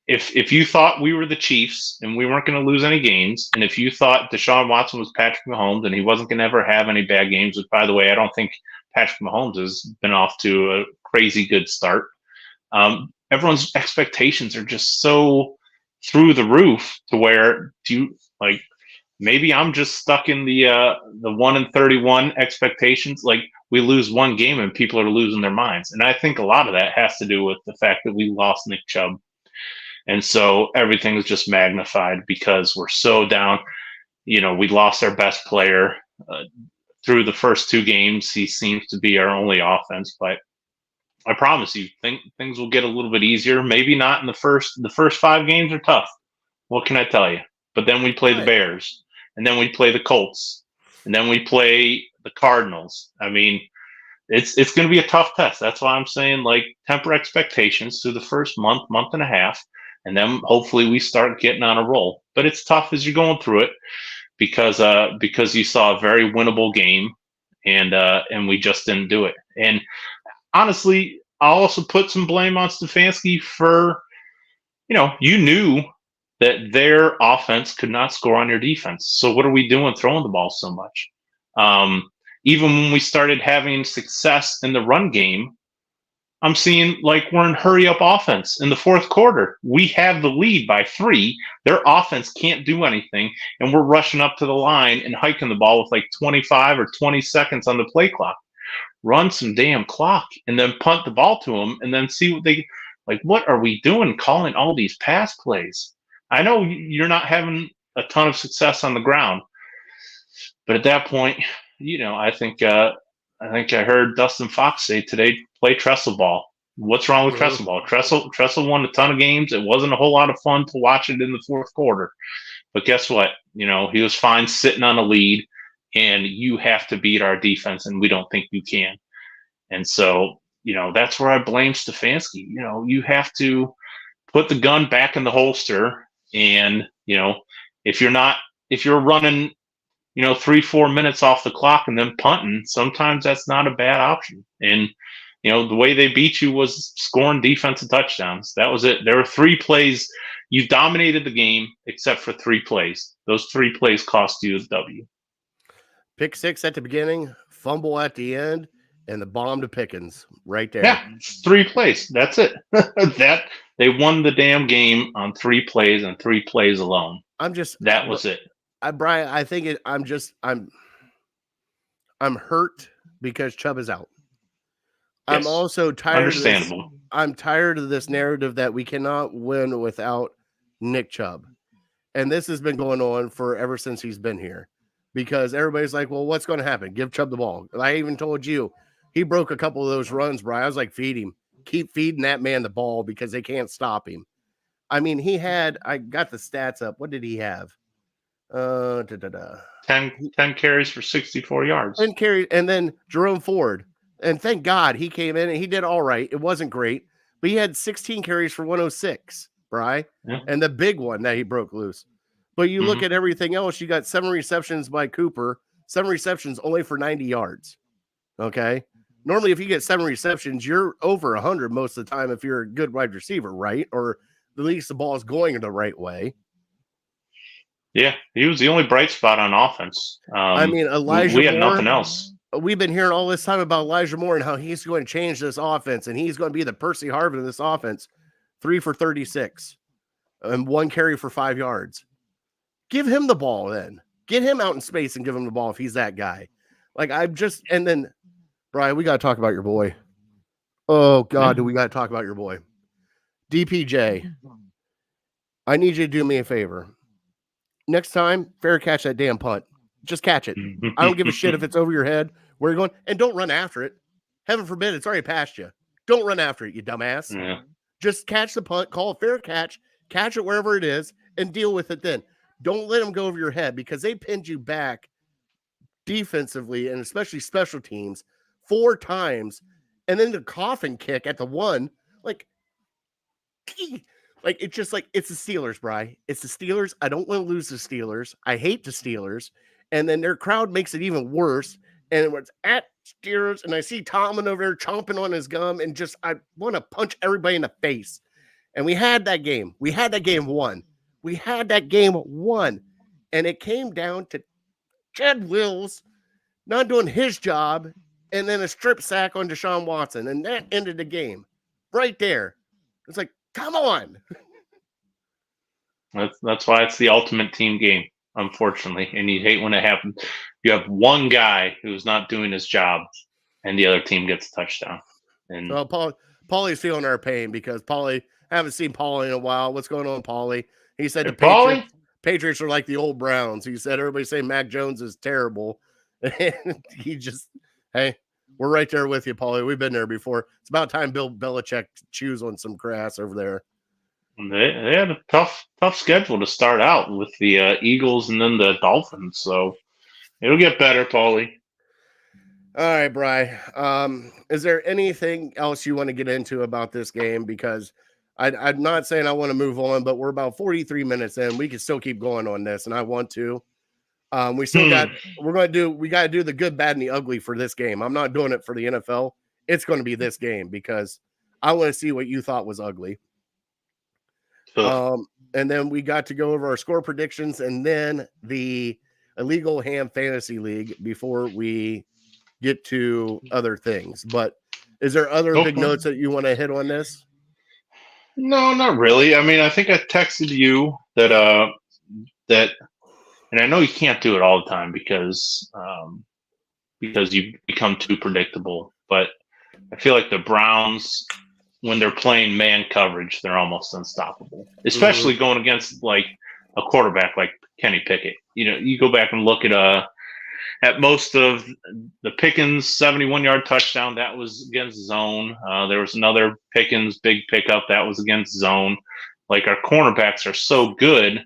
if you thought we were the Chiefs and we weren't going to lose any games, and if you thought Deshaun Watson was Patrick Mahomes and he wasn't going to ever have any bad games, which, by the way, I don't think Patrick Mahomes has been off to a crazy good start. Everyone's expectations are just so through the roof to where maybe I'm just stuck in the 1-31 expectations. Like, we lose one game and people are losing their minds. And I think a lot of that has to do with the fact that we lost Nick Chubb. And so everything is just magnified because we're so down. We lost our best player through the first 2 games. He seems to be our only offense, but I promise you, things will get a little bit easier. Maybe not in the first 5 games are tough. What can I tell you? But then we play the Bears, and then we play the Colts, and then we play the Cardinals. I mean, it's going to be a tough test. That's why I'm saying, like, temper expectations through the first month and a half, and then hopefully we start getting on a roll. But it's tough as you're going through it because you saw a very winnable game, and we just didn't do it. And honestly, I'll also put some blame on Stefanski for, you knew that their offense could not score on your defense. So what are we doing throwing the ball so much? Even when we started having success in the run game, I'm seeing like we're in hurry up offense in the fourth quarter. We have the lead by 3. Their offense can't do anything. And we're rushing up to the line and hiking the ball with like 25 or 20 seconds on the play clock. Run some damn clock and then punt the ball to them and then see what what are we doing calling all these pass plays? I know you're not having a ton of success on the ground, but at that point, I think I heard Dustin Fox say today, play trestle ball. What's wrong with trestle ball? Trestle won a ton of games. It wasn't a whole lot of fun to watch it in the fourth quarter, but guess what? He was fine sitting on a lead, and you have to beat our defense, and we don't think you can. And so, that's where I blame Stefanski. You have to put the gun back in the holster. And, if you're running, 3-4 minutes off the clock and then punting, sometimes that's not a bad option. And, the way they beat you was scoring defensive touchdowns. That was it. There were 3 plays. You dominated the game except for 3 plays. Those 3 plays cost you the W. Pick 6 at the beginning, fumble at the end, and the bomb to Pickens right there. Yeah, 3 plays. That's it. They won the damn game on 3 plays and 3 plays alone. That was it. Brian, I think I'm hurt because Chubb is out. Yes. I'm also tired Understandable. of this. I'm tired of this narrative that we cannot win without Nick Chubb. And this has been going on for ever since he's been here. Because everybody's like, well, what's going to happen? Give Chubb the ball. I even told you, he broke a couple of those runs, Brian. I was like, feed him. Keep feeding that man the ball because they can't stop him. I mean, I got the stats up. What did he have? 10 carries for 64 yards. 10 carries, and then Jerome Ford. And thank God he came in and he did all right. It wasn't great, but he had 16 carries for 106, Bri. Yeah. And the big one that he broke loose. But you look at everything else, you got 7 receptions by Cooper, 7 receptions only for 90 yards. Okay. Normally, if you get 7 receptions, you're over 100 most of the time if you're a good wide receiver, right? Or at least the ball is going the right way. Yeah, he was the only bright spot on offense. I mean, Elijah we had Moore, nothing else. We've been hearing all this time about Elijah Moore and how he's going to change this offense, and he's going to be the Percy Harvin of this offense. 3 for 36 and 1 carry for 5 yards. Give him the ball then. Get him out in space and give him the ball if he's that guy. And then, Brian, we got to talk about your boy. Oh, God, do we got to talk about your boy. DPJ, I need you to do me a favor. Next time, fair catch that damn punt. Just catch it. I don't give a shit if it's over your head, where you're going, and don't run after it. Heaven forbid, it's already past you. Don't run after it, you dumbass. Yeah. Just catch the punt, call it fair catch it wherever it is, and deal with it then. Don't let them go over your head because they pinned you back defensively and especially special teams 4 times, and then the coffin kick at the 1, it's just like it's the Steelers, Bri. It's the Steelers. I don't want to lose the Steelers. I hate the Steelers, and then their crowd makes it even worse. And it's at Steelers, and I see Tomlin over there chomping on his gum, and just I want to punch everybody in the face. And we had that game. We had that game won. And it came down to Chad Wills not doing his job and then a strip sack on Deshaun Watson. And that ended the game right there. It's like, come on. That's why it's the ultimate team game, unfortunately. And you hate when it happens. You have one guy who's not doing his job and the other team gets a touchdown. And well, Paulie's feeling our pain because I haven't seen Paulie in a while. What's going on, Paulie? He said the Patriots are like the old Browns. He said everybody's saying Mac Jones is terrible. And he just, hey, we're right there with you, Paulie. We've been there before. It's about time Bill Belichick chews on some grass over there. They had a tough schedule to start out with the Eagles and then the Dolphins. So it'll get better, Paulie. All right, Bri. Is there anything else you want to get into about this game? Because I'm not saying I want to move on, but we're about 43 minutes in. We can still keep going on this, and I want to. We got to do the good, bad, and the ugly for this game. I'm not doing it for the NFL. It's going to be this game because I want to see what you thought was ugly. And then we got to go over our score predictions and then the Illegal Ham Fantasy League before we get to other things. But is there other big notes that you want to hit on this? No, not really. I mean, I think I texted you that, and I know you can't do it all the time because you become too predictable. But I feel like the Browns, when they're playing man coverage, they're almost unstoppable, especially going against like a quarterback like Kenny Pickett. You know, you go back and look at most of the Pickens 71-yard touchdown, that was against zone. There was another Pickens big pickup that was against zone. Like, our cornerbacks are so good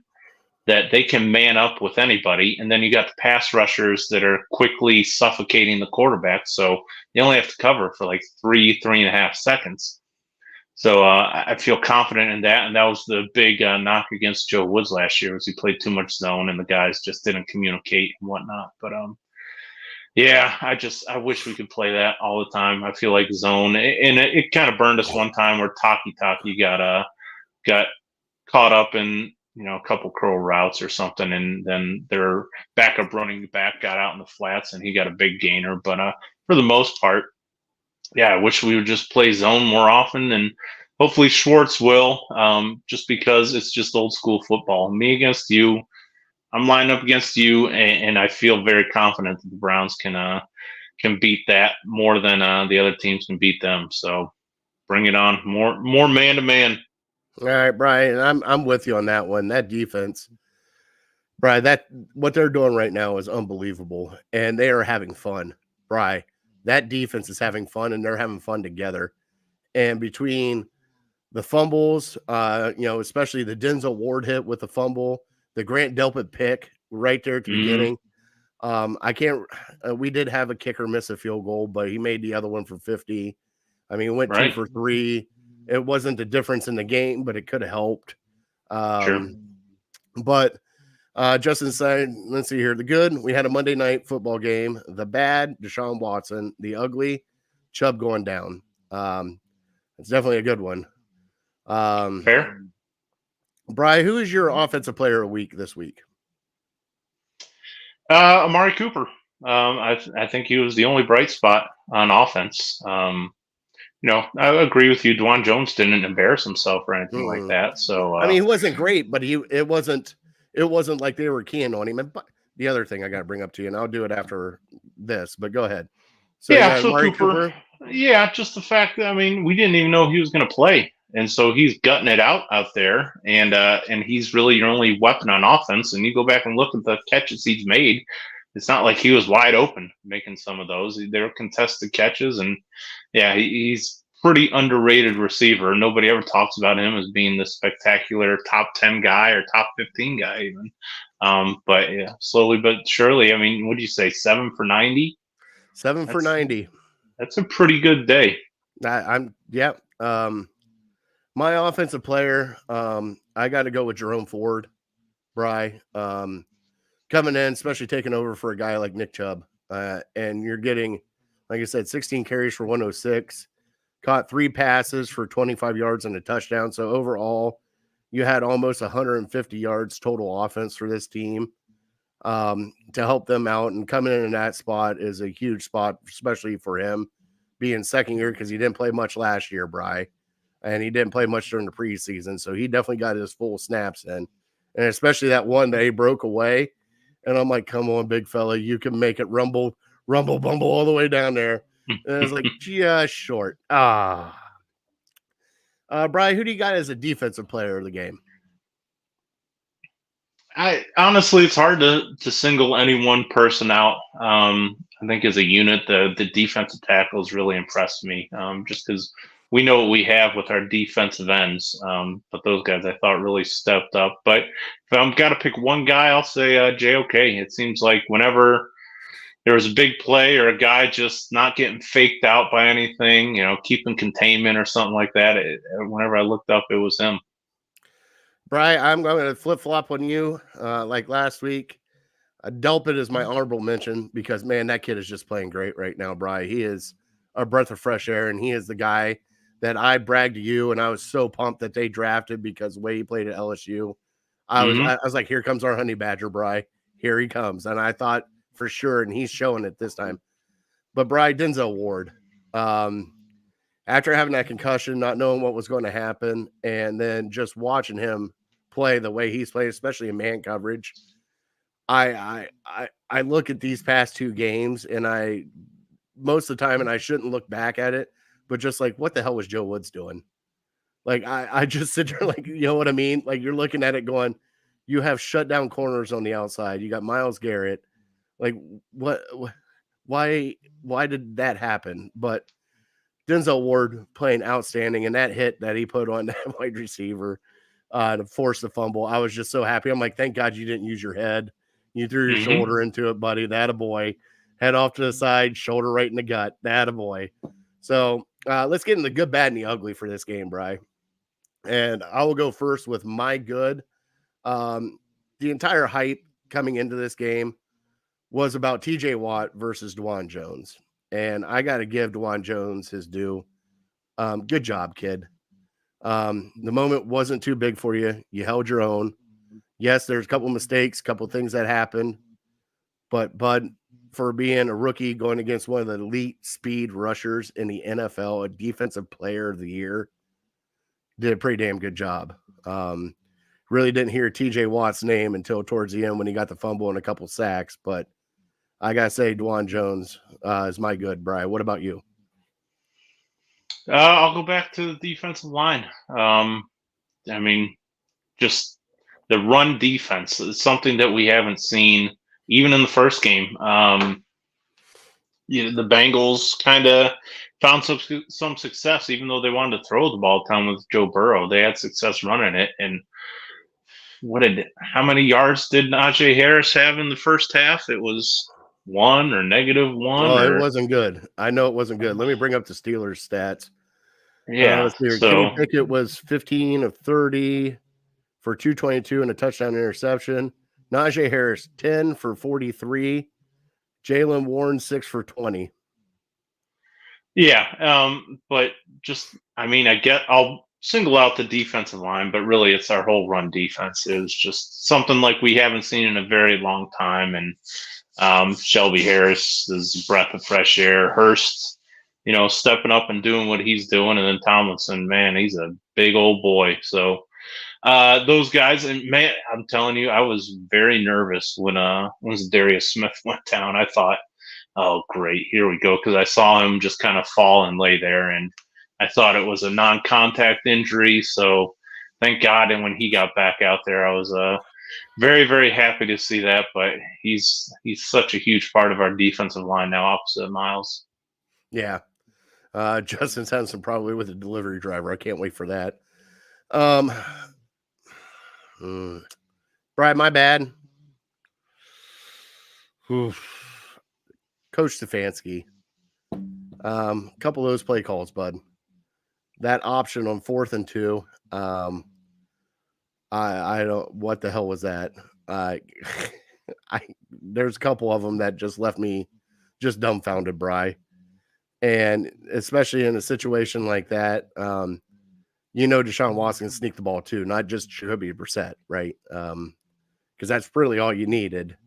that they can man up with anybody. And then you got the pass rushers that are quickly suffocating the quarterback. So you only have to cover for like 3.5 seconds. So I feel confident in that. And that was the big knock against Joe Woods last year, was he played too much zone and the guys just didn't communicate and whatnot. But yeah, I wish we could play that all the time. I feel like zone, and it kind of burned us one time where Taki got caught up in, you know, a couple curl routes or something, and then their backup running back got out in the flats and he got a big gainer. But for the most part, yeah, I wish we would just play zone more often, and hopefully Schwartz will, just because it's just old school football. Me against you. I'm lining up against you, and I feel very confident that the Browns can beat that more than the other teams can beat them. So bring it on. More man to man. All right, Brian, I'm with you on that one. That defense, Brian, that what they're doing right now is unbelievable, and they are having fun. Brian, that defense is having fun, and they're having fun together. And between the fumbles, especially the Denzel Ward hit with the fumble, the Grant Delpit pick right there at the beginning. I can't. We did have a kicker miss a field goal, but he made the other one for 50. I mean, he went 2 for 3. It wasn't the difference in the game, but it could have helped. Sure. But Justin said, let's see here. The good, we had a Monday night football game. The bad, Deshaun Watson. The ugly, Chubb going down. It's definitely a good one. Fair. Bri, who is your offensive player of the week this week? Amari Cooper. I think he was the only bright spot on offense. I agree with you. Dwan Jones didn't embarrass himself or anything like that. So I mean, he wasn't great, but it wasn't like they were keying on him. And but the other thing I got to bring up to you, and I'll do it after this, but go ahead. So Amari Cooper. Yeah, just the fact that we didn't even know he was going to play, and so he's gutting it out there, and he's really your only weapon on offense. And you go back and look at the catches he's made. It's not like he was wide open making some of those. They were contested catches, and he's pretty underrated receiver. Nobody ever talks about him as being the spectacular top 10 guy or top 15 guy even. But slowly but surely. What do you say? 7 for 90. 7 for 90. That's a pretty good day. My offensive player, I got to go with Jerome Ford, Bri. Coming in, especially taking over for a guy like Nick Chubb. And you're getting, like I said, 16 carries for 106, caught 3 passes for 25 yards and a touchdown. So overall, you had almost 150 yards total offense for this team to help them out. And coming in that spot is a huge spot, especially for him being second year, because he didn't play much last year, Bri. And he didn't play much during the preseason. So he definitely got his full snaps in. And especially that one that he broke away. And I'm like, come on, big fella, you can make it rumble, bumble all the way down there. And it's like, just short. Brian, who do you got as a defensive player of the game? Honestly, it's hard to single any one person out. I think as a unit, the defensive tackles really impressed me, just because we know what we have with our defensive ends. But those guys, I thought, really stepped up. But if I'm got to pick one guy, I'll say JOK. It seems like whenever there was a big play or a guy just not getting faked out by anything, keeping containment or something like that, whenever I looked up, it was him. Brian, I'm going to flip-flop on you like last week. Delpit is my honorable mention because, man, that kid is just playing great right now, Brian. He is a breath of fresh air, and he is the guy that I bragged to you, and I was so pumped that they drafted because the way he played at LSU. I was like, here comes our honey badger, Bri. Here he comes. And I thought for sure, and he's showing it this time. But Bri, Denzel Ward, after having that concussion, not knowing what was going to happen, and then just watching him play the way he's played, especially in man coverage, I look at these past 2 games, and most of the time, and I shouldn't look back at it, but just like, what the hell was Joe Woods doing? Like, I just sit there like, you know what I mean? Like, you're looking at it going, you have shut down corners on the outside. You got Myles Garrett. Like, why did that happen? But Denzel Ward playing outstanding, and that hit that he put on that wide receiver to force the fumble, I was just so happy. I'm like, thank God you didn't use your head. You threw your shoulder into it, buddy. That a boy. Head off to the side, shoulder right in the gut. That a boy. So let's get in the good, bad, and the ugly for this game, Bri. And I will go first with my good. The entire hype coming into this game was about TJ Watt versus Dwan Jones. And I got to give Dwan Jones his due. Good job, kid. The moment wasn't too big for you. You held your own. Yes, there's a couple mistakes, a couple things that happened. But, Bud, for being a rookie going against one of the elite speed rushers in the NFL, a defensive player of the year, did a pretty damn good job. Really didn't hear TJ Watt's name until towards the end when he got the fumble and a couple sacks. But I got to say, Dwan Jones is my good, Bri. What about you? I'll go back to the defensive line. I mean, just the run defense is something that we haven't seen even in the first game. The Bengals kind of found some success, even though they wanted to throw the ball down with Joe Burrow. They had success running it. And how many yards did Najee Harris have in the first half? It was -1 or -1. Oh, it wasn't good. I know it wasn't good. Let me bring up the Steelers stats. Yeah. Let's see here. Kenny Pickett was 15 of 30 for 222 and a touchdown interception. Najee Harris, 10 for 43. Jalen Warren, 6 for 20. Yeah. But just, I mean, I'll single out the defensive line, but really it's our whole run defense. It was just something like we haven't seen in a very long time. And Shelby Harris is a breath of fresh air. Hurst, stepping up and doing what he's doing. And then Tomlinson, man, he's a big old boy. So those guys, and man, I'm telling you, I was very nervous when Darius Smith went down. I thought, oh, great, here we go, because I saw him just kind of fall and lay there, and I thought it was a non-contact injury. So thank God. And when he got back out there, I was very, very happy to see that. But he's such a huge part of our defensive line now, opposite of Miles. Yeah. Justin's having some problem with the delivery driver. I can't wait for that. Brian, my bad. Oof. Coach Stefanski. Couple of those play calls, bud. That option on 4th and 2. I don't. What the hell was that? There's a couple of them that just left me just dumbfounded, Bri. And especially in a situation like that, Deshaun Watson can sneak the ball too, not just Jacoby Brissett, right? Because that's really all you needed.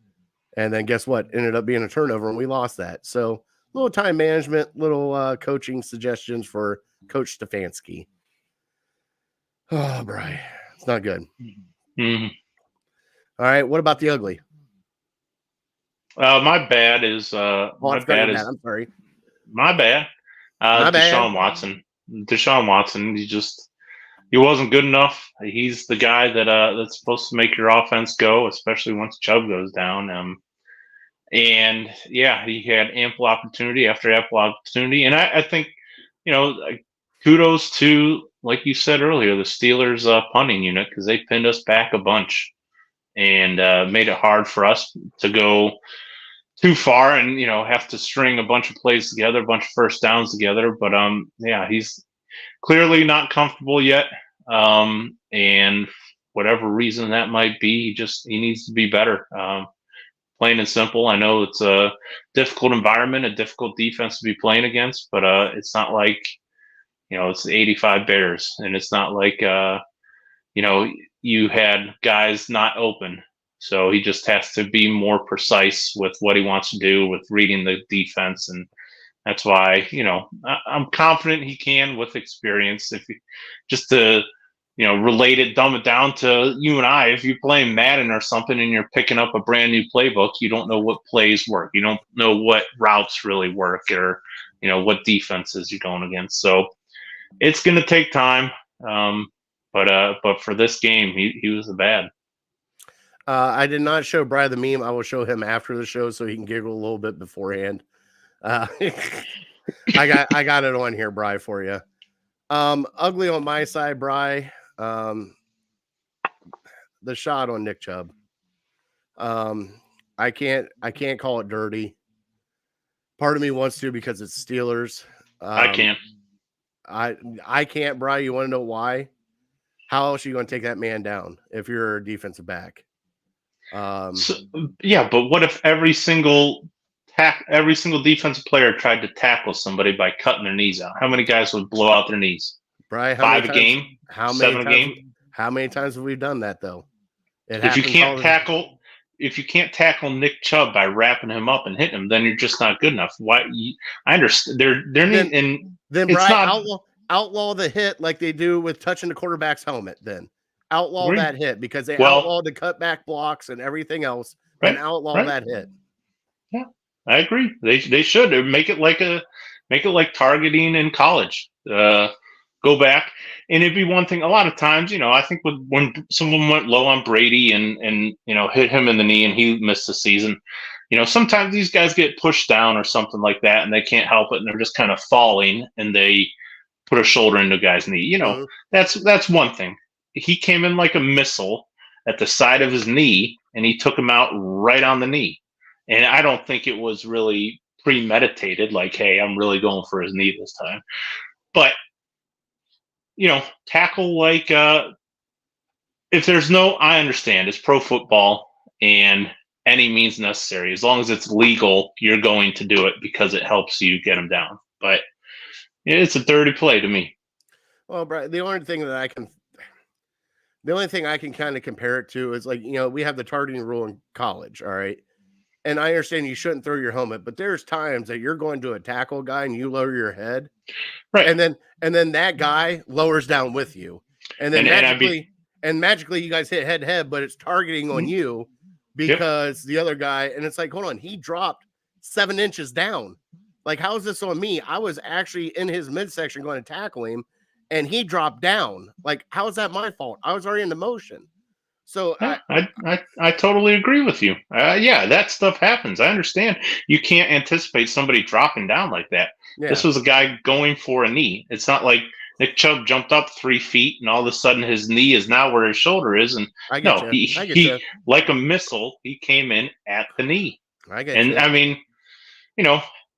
And then guess what? Ended up being a turnover, and we lost that. So little time management, little coaching suggestions for Coach Stefanski. Oh, Bri, it's not good. Mm-hmm. All right, what about the ugly? My bad is I'm sorry. My bad. Deshaun Watson. Deshaun Watson. He wasn't good enough. He's the guy that's supposed to make your offense go, especially once Chubb goes down. And yeah, he had ample opportunity after ample opportunity. And I think, kudos to, like you said earlier, the Steelers punting unit, because they pinned us back a bunch and made it hard for us to go too far and have to string a bunch of plays together, a bunch of first downs together. But yeah, he's clearly not comfortable yet, and whatever reason that might be, he needs to be better, plain and simple. I know it's a difficult environment, a difficult defense to be playing against, but it's not like it's the 85 Bears, and it's not like you had guys not open. So he just has to be more precise with what he wants to do with reading the defense. And that's why, I'm confident he can with experience. Just to, relate it, dumb it down to you and I, if you're playing Madden or something and you're picking up a brand new playbook, you don't know what plays work. You don't know what routes really work or, what defenses you're going against. So it's going to take time. But for this game, he was the bad. I did not show Bri the meme. I will show him after the show so he can giggle a little bit beforehand. I got it on here, Bri, for you. Ugly on my side, Bri. The shot on Nick Chubb. I can't call it dirty. Part of me wants to because it's Steelers. I can't. I can't, Bri. You want to know why? How else are you going to take that man down if you're a defensive back? Yeah, but what if every single defensive player tried to tackle somebody by cutting their knees out? How many guys would blow out their knees? Brian, 5 a game? How 7 many a game? How many times have we done that though? If you can't tackle Nick Chubb by wrapping him up and hitting him, then you're just not good enough. Why? I understand. They're then Brian, outlaw the hit like they do with touching the quarterback's helmet. Then outlaw Agreed. that hit because they Well- outlawed the cutback blocks and everything else. Right, And outlaw right. that hit. Yeah, I agree. They should make it like targeting in college. Go back, and it'd be one thing. A lot of times, I think when someone went low on Brady and hit him in the knee and he missed the season, sometimes these guys get pushed down or something like that, and they can't help it, and they're just kind of falling, and they put a shoulder into a guy's knee. Mhm. That's one thing. He came in like a missile at the side of his knee, and he took him out right on the knee. And I don't think it was really premeditated, like, hey, I'm really going for his knee this time. But, tackle like, if there's I understand, it's pro football and any means necessary. As long as it's legal, you're going to do it because it helps you get them down. But it's a dirty play to me. Well, Brian, the only thing I can kind of compare it to is like, we have the targeting rule in college. All right. And I understand you shouldn't throw your helmet, but there's times that you're going to a tackle guy and you lower your head. Right. And then that guy lowers down with you. And then magically you guys hit head to head, but it's targeting on you because the other guy, and it's like, hold on, he dropped 7 inches down. Like, how is this on me? I was actually in his midsection going to tackle him, and he dropped down. Like, how is that my fault? I was already in the motion. So yeah, I totally agree with you. Yeah, that stuff happens. I understand. You can't anticipate somebody dropping down like that. Yeah. This was a guy going for a knee. It's not like Nick Chubb jumped up 3 feet and all of a sudden his knee is now where his shoulder is. And he like a missile, he came in at the knee. I mean,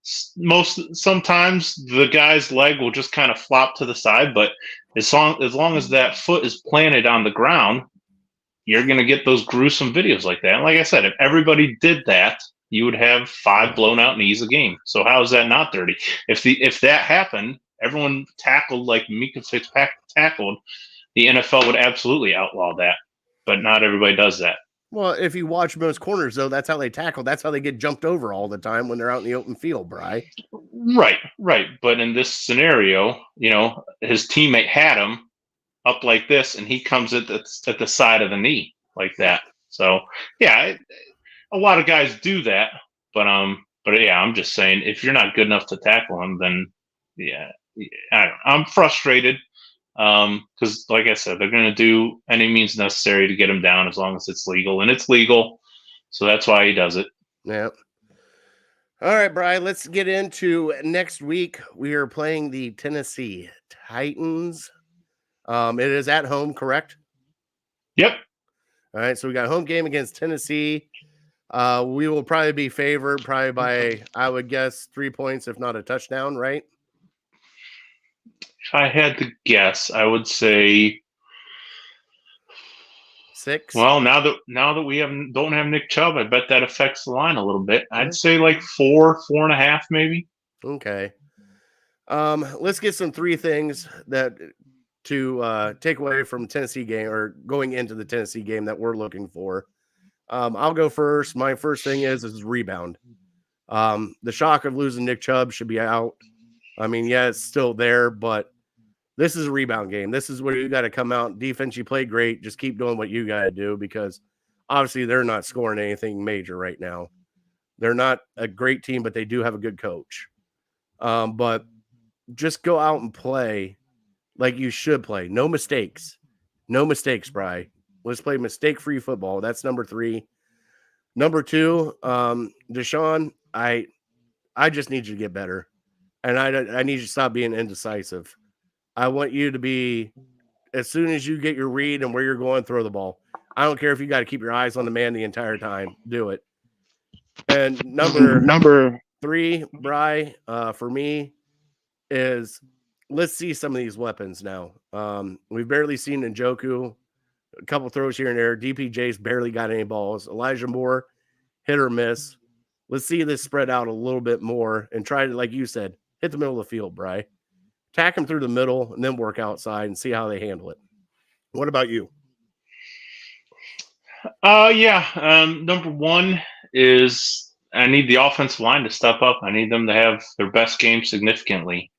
sometimes the guy's leg will just kind of flop to the side, but as long as that foot is planted on the ground, you're going to get those gruesome videos like that. And like I said, if everybody did that, you would have 5 blown out knees a game. So how is that not dirty? If that happened, everyone tackled like Mika Fitzpatrick tackled, the NFL would absolutely outlaw that. But not everybody does that. Well, if you watch most corners, though, that's how they tackle. That's how they get jumped over all the time when they're out in the open field, Bri. Right. But in this scenario, his teammate had him up like this, and he comes at the side of the knee like that. So yeah, a lot of guys do that, but yeah, I'm just saying if you're not good enough to tackle him, then yeah, I don't know. I'm frustrated because, like I said, they're going to do any means necessary to get him down as long as it's legal, and it's legal, so that's why he does it. Yeah. All right, Bri, let's get into next week. We are playing the Tennessee Titans. It is at home, correct? Yep. All right, so we got a home game against Tennessee. We will probably be favored by, I would guess, 3 points, if not a touchdown, right? If I had to guess, I would say 6. Well, now that we don't have Nick Chubb, I bet that affects the line a little bit. I'd say like 4.5, maybe. Okay. Let's get some 3 things to take away from Tennessee game or going into the Tennessee game that we're looking for. I'll go first. My first thing is rebound. The shock of losing Nick Chubb should be out. I mean, yeah, it's still there, but this is a rebound game. This is where you got to come out. Defense, you played great. Just keep doing what you got to do because obviously they're not scoring anything major right now. They're not a great team, but they do have a good coach. But just go out and play like you should play. No mistakes. No mistakes, Bri. Let's play mistake-free football. That's number 3. Number 2, Deshaun, I just need you to get better. And I need you to stop being indecisive. I want you to be, as soon as you get your read and where you're going, throw the ball. I don't care if you got to keep your eyes on the man the entire time. Do it. And number 3, Bri, for me, is let's see some of these weapons now. We've barely seen Njoku, a couple throws here and there. DPJ's barely got any balls. Elijah Moore, hit or miss. Let's see this spread out a little bit more and try to, like you said, hit the middle of the field, Bri. Tack them through the middle and then work outside and see how they handle it. What about you? Number 1 is I need the offensive line to step up. I need them to have their best game significantly.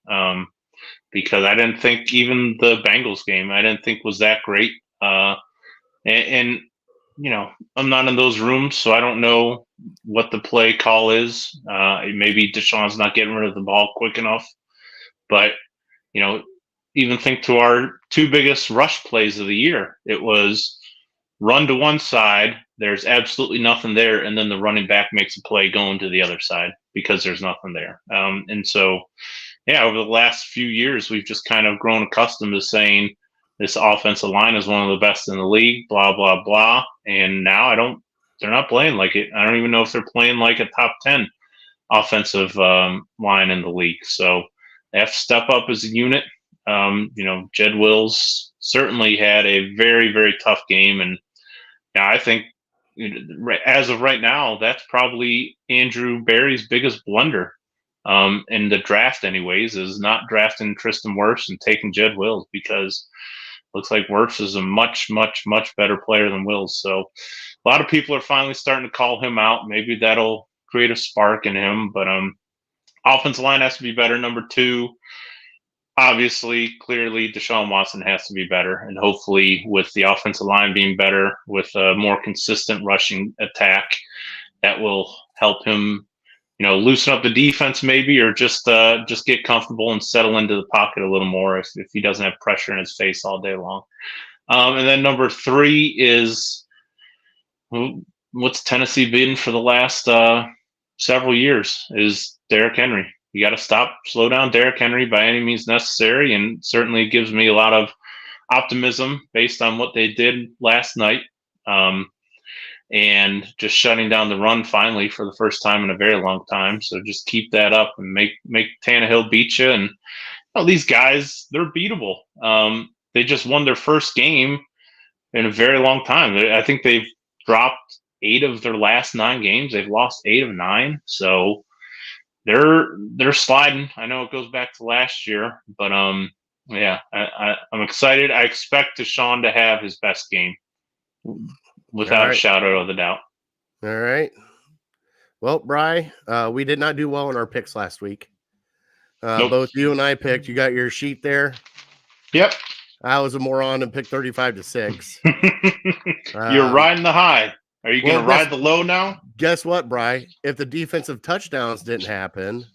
because I didn't think even the Bengals game I didn't think was that great. And I'm not in those rooms, so I don't know what the play call is. Maybe Deshaun's not getting rid of the ball quick enough, but even think to our two biggest rush plays of the year. It was run to one side, there's absolutely nothing there, and then the running back makes a play going to the other side because there's nothing there. And so, over the last few years, we've just kind of grown accustomed to saying this offensive line is one of the best in the league, blah, blah, blah. And now they're not playing like it. I don't even know if they're playing like a top 10 offensive line in the league. So they have to step up as a unit. Jed Wills certainly had a very, very tough game. And I think as of right now, that's probably Andrew Berry's biggest blunder in the draft anyways, is not drafting Tristan Wirfs and taking Jed Wills, because it looks like Wirfs is a much, much, much better player than Wills. So a lot of people are finally starting to call him out. Maybe that'll create a spark in him, but offensive line has to be better. Number two, obviously, clearly, Deshaun Watson has to be better. And hopefully with the offensive line being better, with a more consistent rushing attack, that will help him, loosen up the defense maybe, or just get comfortable and settle into the pocket a little more if he doesn't have pressure in his face all day long. And then number three is, what's Tennessee been for the last several years, is Derrick Henry. You got to slow down Derrick Henry by any means necessary, and certainly gives me a lot of optimism based on what they did last night, and just shutting down the run finally for the first time in a very long time. So just keep that up and make Tannehill beat you. And these guys, they're beatable. They just won their first game in a very long time. I think they've dropped 8 of their last 9 games. They've lost 8 of 9. So they're sliding. I know it goes back to last year, but I'm excited. I expect Deshaun to have his best game, without a shadow of a doubt. All right. Well, Bri, we did not do well in our picks last week. Nope. Both you and I picked. You got your sheet there. Yep. I was a moron and picked 35-6. You're riding the high. Are you going to ride the low now? Guess what, Bri? If the defensive touchdowns didn't happen,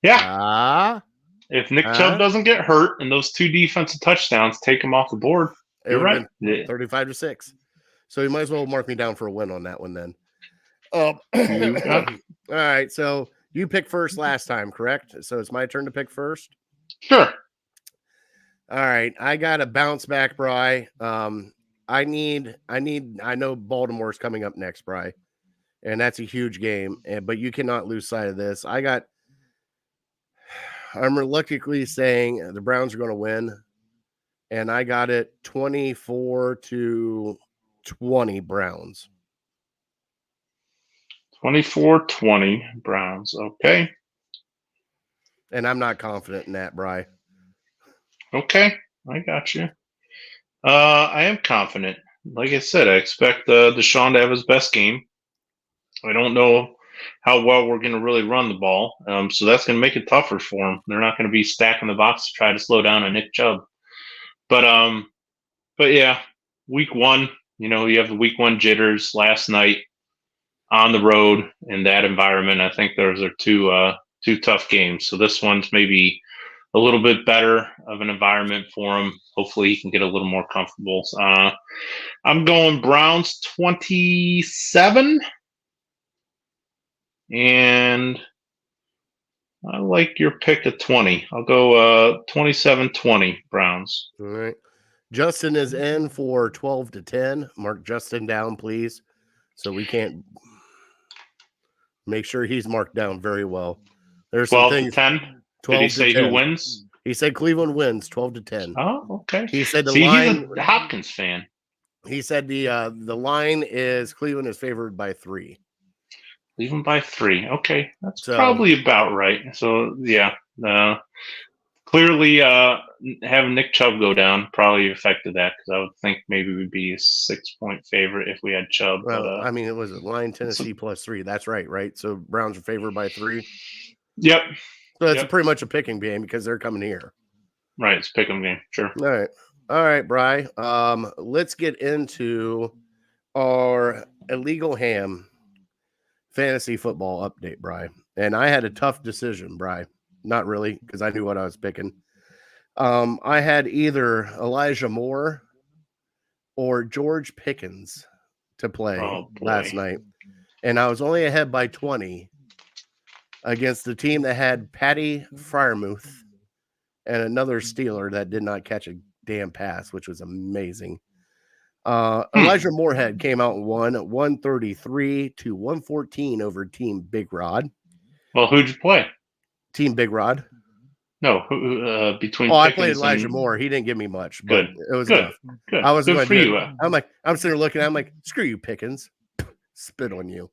if Nick Chubb doesn't get hurt and those 2 defensive touchdowns take him off the board, you're right. 35-6. So you might as well mark me down for a win on that one then. All right. So you picked first last time, correct? So it's my turn to pick first. Sure. All right. I got to bounce back, Bri. I know Baltimore's coming up next, Bri, and that's a huge game, but you cannot lose sight of this. I'm reluctantly saying the Browns are going to win, and I got it 24-20 Browns. 24-20 Browns. Okay. And I'm not confident in that, Bri. Okay. I got you. I am confident. Like I said, I expect Deshaun to have his best game. I don't know how well we're going to really run the ball, so that's going to make it tougher for them. They're not going to be stacking the box to try to slow down a Nick Chubb. But yeah, week 1, you have the week 1 jitters last night on the road in that environment. I think those are two tough games. So this one's maybe a little bit better of an environment for him. Hopefully he can get a little more comfortable. I'm going Browns 27. And I like your pick of 20. I'll go 27-20 Browns. All right. Justin is in for 12-10. Mark Justin down, please. So we can't make sure he's marked down very well. There's 12-10. Did he say who wins? He said Cleveland wins 12-10. Oh, okay. He said the line. He's a Hopkins fan. He said the line is Cleveland is favored by 3. Cleveland by 3. Okay, that's probably about right. So yeah, clearly having Nick Chubb go down probably affected that, because I would think maybe we'd be a 6-point favorite if we had Chubb. Well, I mean, it was a line Tennessee plus 3. That's right? So Browns are favored by 3. Yep. So it's pretty much a picking game because they're coming here. Right, it's pick 'em game. Sure. All right, Bri. Let's get into our illegal ham fantasy football update, Bri. And I had a tough decision, Bri. Not really, because I knew what I was picking. I had either Elijah Moore or George Pickens to play last night. And I was only ahead by 20 against the team that had Patty Fryermuth and another Steeler that did not catch a damn pass, which was amazing. Elijah Moorhead came out and won 133-114 over Team Big Rod. Well, who'd you play? Team Big Rod. No, between. I played Elijah Moore. He didn't give me much, but it was enough. Good. I was good for you. I'm sitting there looking. I'm like, screw you, Pickens. Spit on you.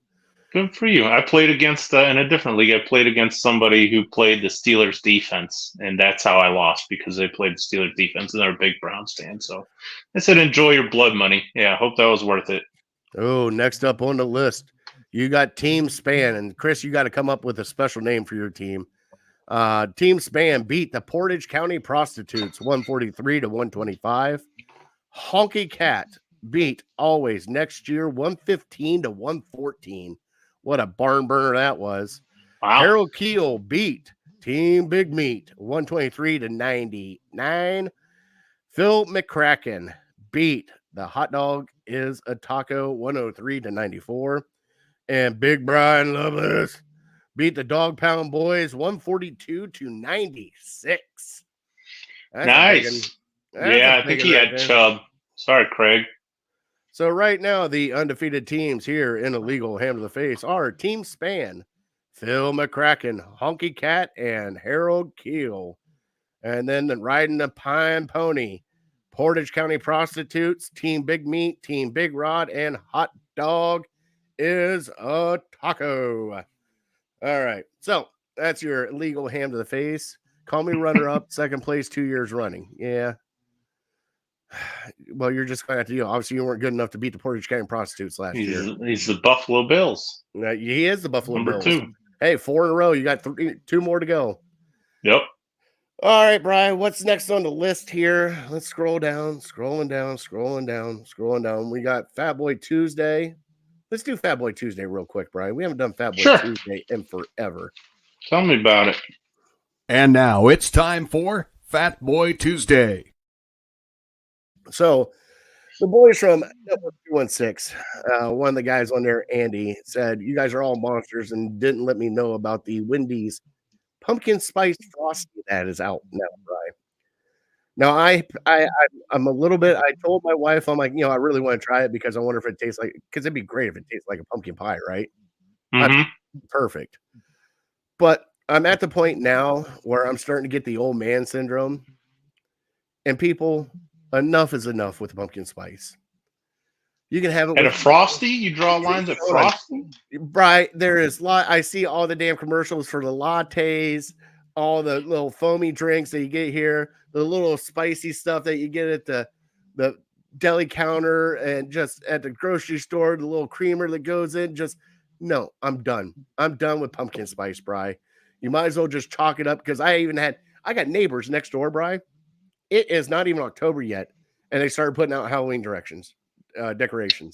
Good for you. I played against in a different league. I played against somebody who played the Steelers defense, and that's how I lost, because they played the Steelers defense, and they're a big Browns fan. So I said, enjoy your blood money. Yeah, I hope that was worth it. Oh, next up on the list, you got Team Span, and Chris, you got to come up with a special name for your team. Team Span beat the Portage County Prostitutes 143-125. Honky Cat beat Always Next Year 115-114. What a barn burner that was. Wow. Harold Kheel beat Team Big Meat 123-99. Phil McCracken beat the Hot Dog is a Taco 103-94. And Big Brian Lovelace beat the Dog Pound Boys 142-96. Nice. Yeah, I think he had Chubb. Sorry, Craig. So right now, the undefeated teams here in Illegal Ham to the Face are Team Span, Phil McCracken, Honky Cat, and Harold Kheel. And then riding the Pine Pony, Portage County Prostitutes, Team Big Meat, Team Big Rod, and Hot Dog is a Taco. All right. So that's your Illegal Ham to the Face. Call me runner-up, second place 2 years running. Yeah. Well, you're just going to have to deal. Obviously, you weren't good enough to beat the Portage County Prostitutes last year. He's the Buffalo Bills. He is the Buffalo Number Bills. 2. Hey, 4 in a row. You got 2 more to go. Yep. All right, Brian, what's next on the list here? Let's scroll down. We got Fat Boy Tuesday. Let's do Fat Boy Tuesday real quick, Brian. We haven't done Fat Boy Tuesday in forever. Tell me about it. And now it's time for Fat Boy Tuesday. So the boys from Network 216, one of the guys on there, Andy, said, you guys are all monsters and didn't let me know about the Wendy's pumpkin spice frosty that is out now, right? Now, I'm a little bit, I told my wife, I'm like, I really want to try it because I wonder if it tastes like, because it'd be great if it tastes like a pumpkin pie, right? Mm-hmm. Perfect. But I'm at the point now where I'm starting to get the old man syndrome, and people, enough is enough with pumpkin spice. You can have it at with a Frosty. You draw lines at Frosty, right? There is I see all the damn commercials for the lattes, all the little foamy drinks that you get here, the little spicy stuff that you get at the deli counter and just at the grocery store, the little creamer that goes in. Just no, I'm done. I'm done with pumpkin spice, Bri. You might as well just chalk it up, because I got neighbors next door, Bri. It is not even October yet, and they started putting out Halloween decorations.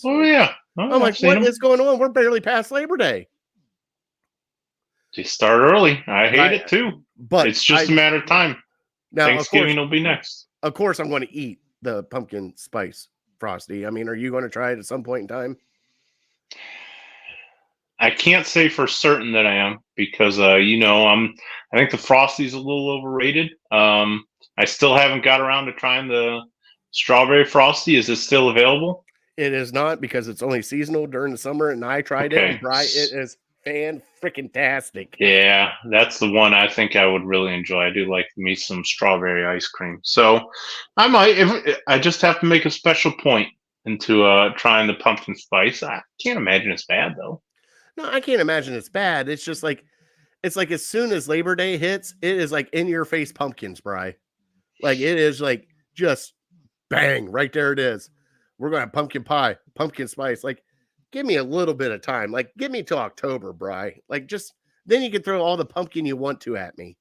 Oh, yeah. I'm like, what is going on? We're barely past Labor Day. Just start early. I hate it too. But it's just a matter of time. Now, Thanksgiving will be next. Of course, I'm going to eat the pumpkin spice Frosty. I mean, are you going to try it at some point in time? I can't say for certain that I am, because I think the Frosty's a little overrated. I still haven't got around to trying the strawberry Frosty. Is it still available? It is not, because it's only seasonal during the summer, and I tried it, and Bri, it is fan-freaking-tastic. Yeah, that's the one I think I would really enjoy. I do like me some strawberry ice cream. So I might, I just have to make a special point into trying the pumpkin spice. I can't imagine it's bad, though. No, I can't imagine it's bad. It's just like, it's like as soon as Labor Day hits, it is like in-your-face pumpkins, Bri. Like, it is like just bang, right there it is. We're going to have pumpkin pie, pumpkin spice. Like, give me a little bit of time. Like, give me till October, Bri. Like, just then you can throw all the pumpkin you want to at me.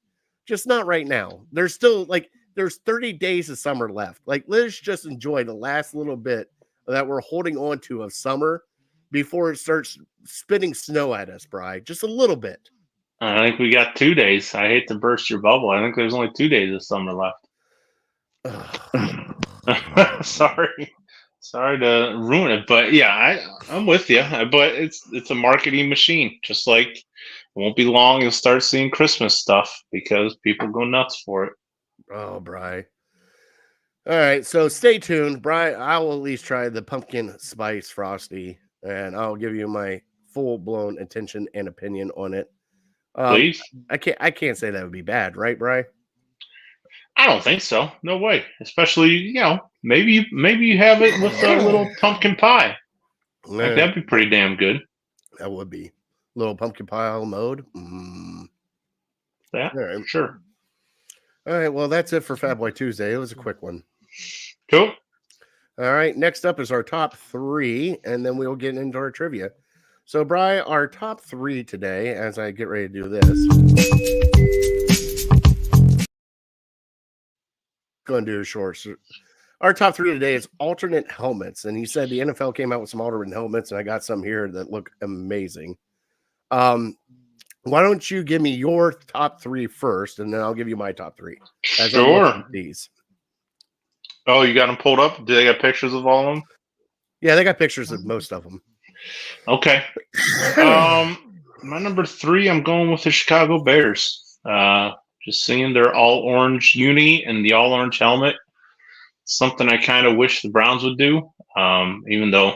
Just not right now. There's still, like, there's 30 days of summer left. Like, let's just enjoy the last little bit that we're holding on to of summer before it starts spitting snow at us, Bri. Just a little bit. I think we got 2 days. I hate to burst your bubble. I think there's only 2 days of summer left. Sorry to ruin it, but yeah, I'm with you. But it's a marketing machine. Just like it won't be long, you'll start seeing Christmas stuff because people go nuts for it. Oh, Bri. All right, so stay tuned, Bri. I will at least try the pumpkin spice Frosty, and I'll give you my full blown attention and opinion on it. Please. I can't say that would be bad, right, Bri? I don't think so. No way. Especially, maybe you have it with a little pumpkin pie. Like, that'd be pretty damn good. That would be little pumpkin pie mode. Yeah, right. Sure. All right. Well, that's it for Fat Boy Tuesday. It was a quick one. Cool. All right. Next up is our top 3, and then we'll get into our trivia. So, Bri, our top 3 today, as I get ready to do this. Going to do a short. Our top 3 today is alternate helmets, and he said the NFL came out with some alternate helmets, and I got some here that look amazing. Why don't you give me your top 3 first, and then I'll give you my top 3. Sure. These. Oh, you got them pulled up? Do they got pictures of all of them? Yeah, they got pictures of most of them. Okay. My number 3, I'm going with the Chicago Bears. Just seeing their all orange uni and the all orange helmet. Something I kind of wish the Browns would do. Even though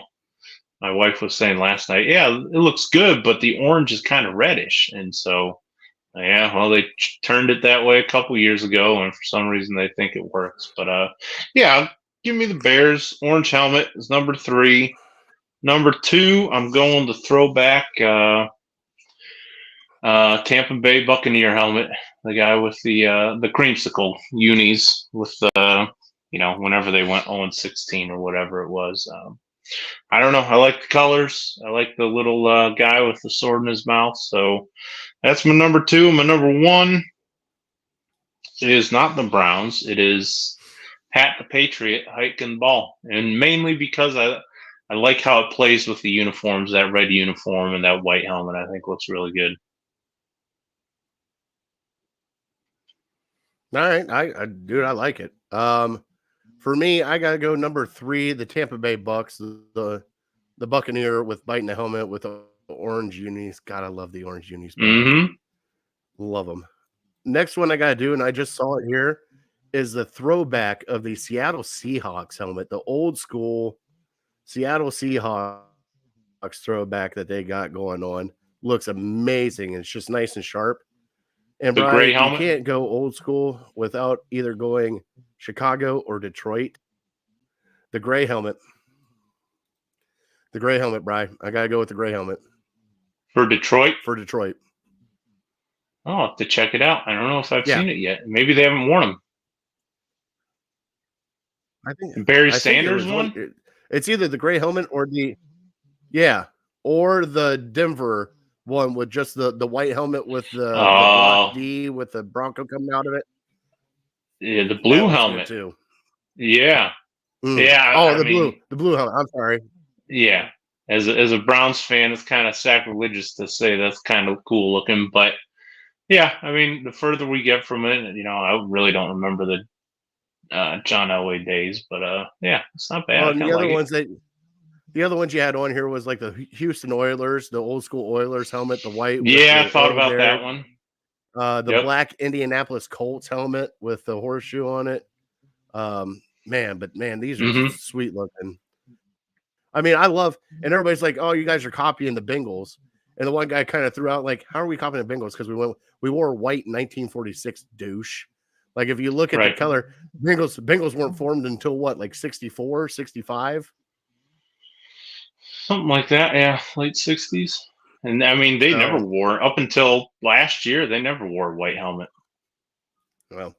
my wife was saying last night, yeah, it looks good, but the orange is kind of reddish. And so, yeah, well, they turned it that way a couple years ago, and for some reason they think it works. But yeah, give me the Bears. Orange helmet is number 3. Number 2, I'm going to throwback Tampa Bay Buccaneer helmet. The guy with the creamsicle unis with the, whenever they went 0-16 or whatever it was. I don't know. I like the colors. I like the little guy with the sword in his mouth. So that's my number 2. My number 1 is not the Browns. It is Pat the Patriot hiking the ball. And mainly because I like how it plays with the uniforms, that red uniform and that white helmet. I think looks really good. All right, I like it. For me, I gotta go number 3, the Tampa Bay Bucks, the Buccaneer with biting the helmet with the orange unis. God, I love the orange unis. Mm-hmm. Love them. Next one I gotta do, and I just saw it here, is the throwback of the Seattle Seahawks helmet, the old school Seattle Seahawks throwback that they got going on. Looks amazing. It's just nice and sharp. And the Brian, gray helmet. You can't go old school without either going Chicago or Detroit. The gray helmet. The gray helmet, Brian. I got to go with the gray helmet. For Detroit? For Detroit. I'll have to check it out. I don't know if I've seen it yet. Maybe they haven't worn them. I think Barry Sanders one? It's either the gray helmet or or the Denver one with just the white helmet with the block D with the Bronco coming out of it. Yeah, the blue helmet too. Yeah. Yeah. Oh, the blue helmet. I'm sorry. Yeah. As a Browns fan, it's kind of sacrilegious to say that's kind of cool looking, but yeah, I mean, the further we get from it, I really don't remember the John Elway days, but yeah, it's not bad. The other ones you had on here was like the Houston Oilers, the old school Oilers helmet, the white. Yeah, I thought about that one. The black Indianapolis Colts helmet with the horseshoe on it. Man, these are sweet looking. I mean, I love, and everybody's like, "Oh, you guys are copying the Bengals." And the one guy kind of threw out like, "How are we copying the Bengals?" Because we wore white in 1946, douche. Like if you look at the color, Bengals weren't formed until what, like 64, 65? Something like that, yeah, late 60s. And I mean, they never wore, up until last year, they never wore a white helmet. Well,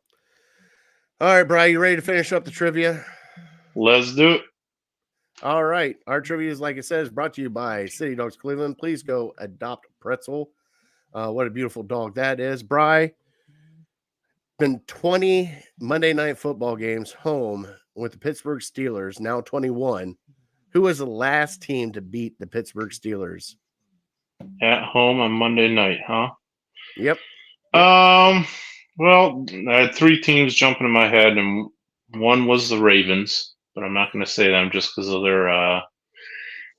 all right, Brian, you ready to finish up the trivia? Let's do it. All right. Our trivia is, like it says, brought to you by City Dogs Cleveland. Please go adopt Pretzel. What a beautiful dog that is. Bri, been 20 Monday Night Football games home with the Pittsburgh Steelers, now 21. Who was the last team to beat the Pittsburgh Steelers? At home on Monday night, huh? Yep. Well, I had three teams jumping in my head, and one was the Ravens, but I'm not going to say them just because of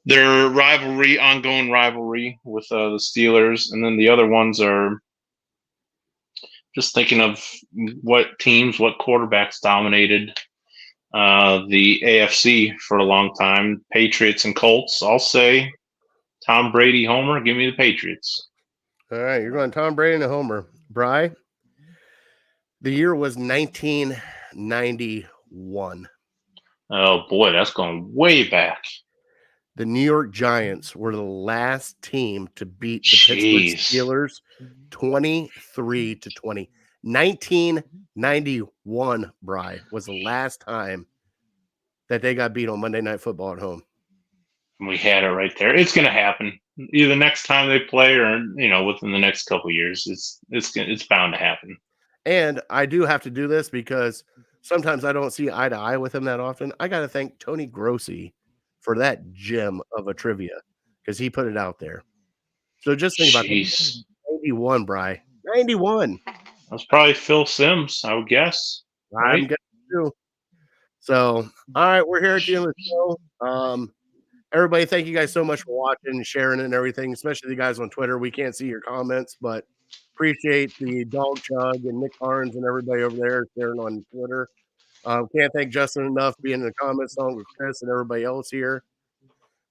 their rivalry, ongoing rivalry with the Steelers, and then the other ones are just thinking of what teams, what quarterbacks dominated the AFC for a long time. Patriots and Colts. I'll say Tom Brady, Homer. Give me the Patriots. All right, you're going Tom Brady and Homer. Bri? The year was 1991. Oh boy, that's going way back. The New York Giants were the last team to beat the Jeez. Pittsburgh Steelers 23-20. 1991, Bri, was the last time that they got beat on Monday Night Football at home. We had it right there. It's going to happen either next time they play or within the next couple of years. It's bound to happen. And I do have to do this because sometimes I don't see eye to eye with him that often. I got to thank Tony Grossi for that gem of a trivia because he put it out there. So just think about it. 91, Bri. 91. That's probably Phil Simms, I would guess. Right? I'm guessing too. So, all right, we're here at the end of the show. Everybody, thank you guys so much for watching and sharing and everything, especially the guys on Twitter. We can't see your comments, but appreciate the Dog Chug and Nick Carnes and everybody over there sharing on Twitter. Can't thank Justin enough being in the comments along with Chris and everybody else here.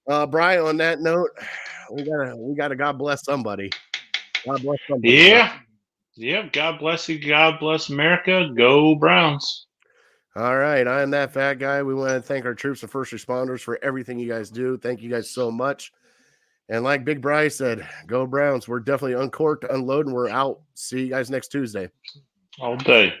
Brian, on that note, we gotta God bless somebody. God bless somebody. Yeah. Yep. God bless you. God bless America. Go Browns. All right. I am that fat guy. We want to thank our troops and first responders for everything you guys do. Thank you guys so much. And like Big Bri said, go Browns. We're definitely uncorked, unloading. We're out. See you guys next Tuesday. All day.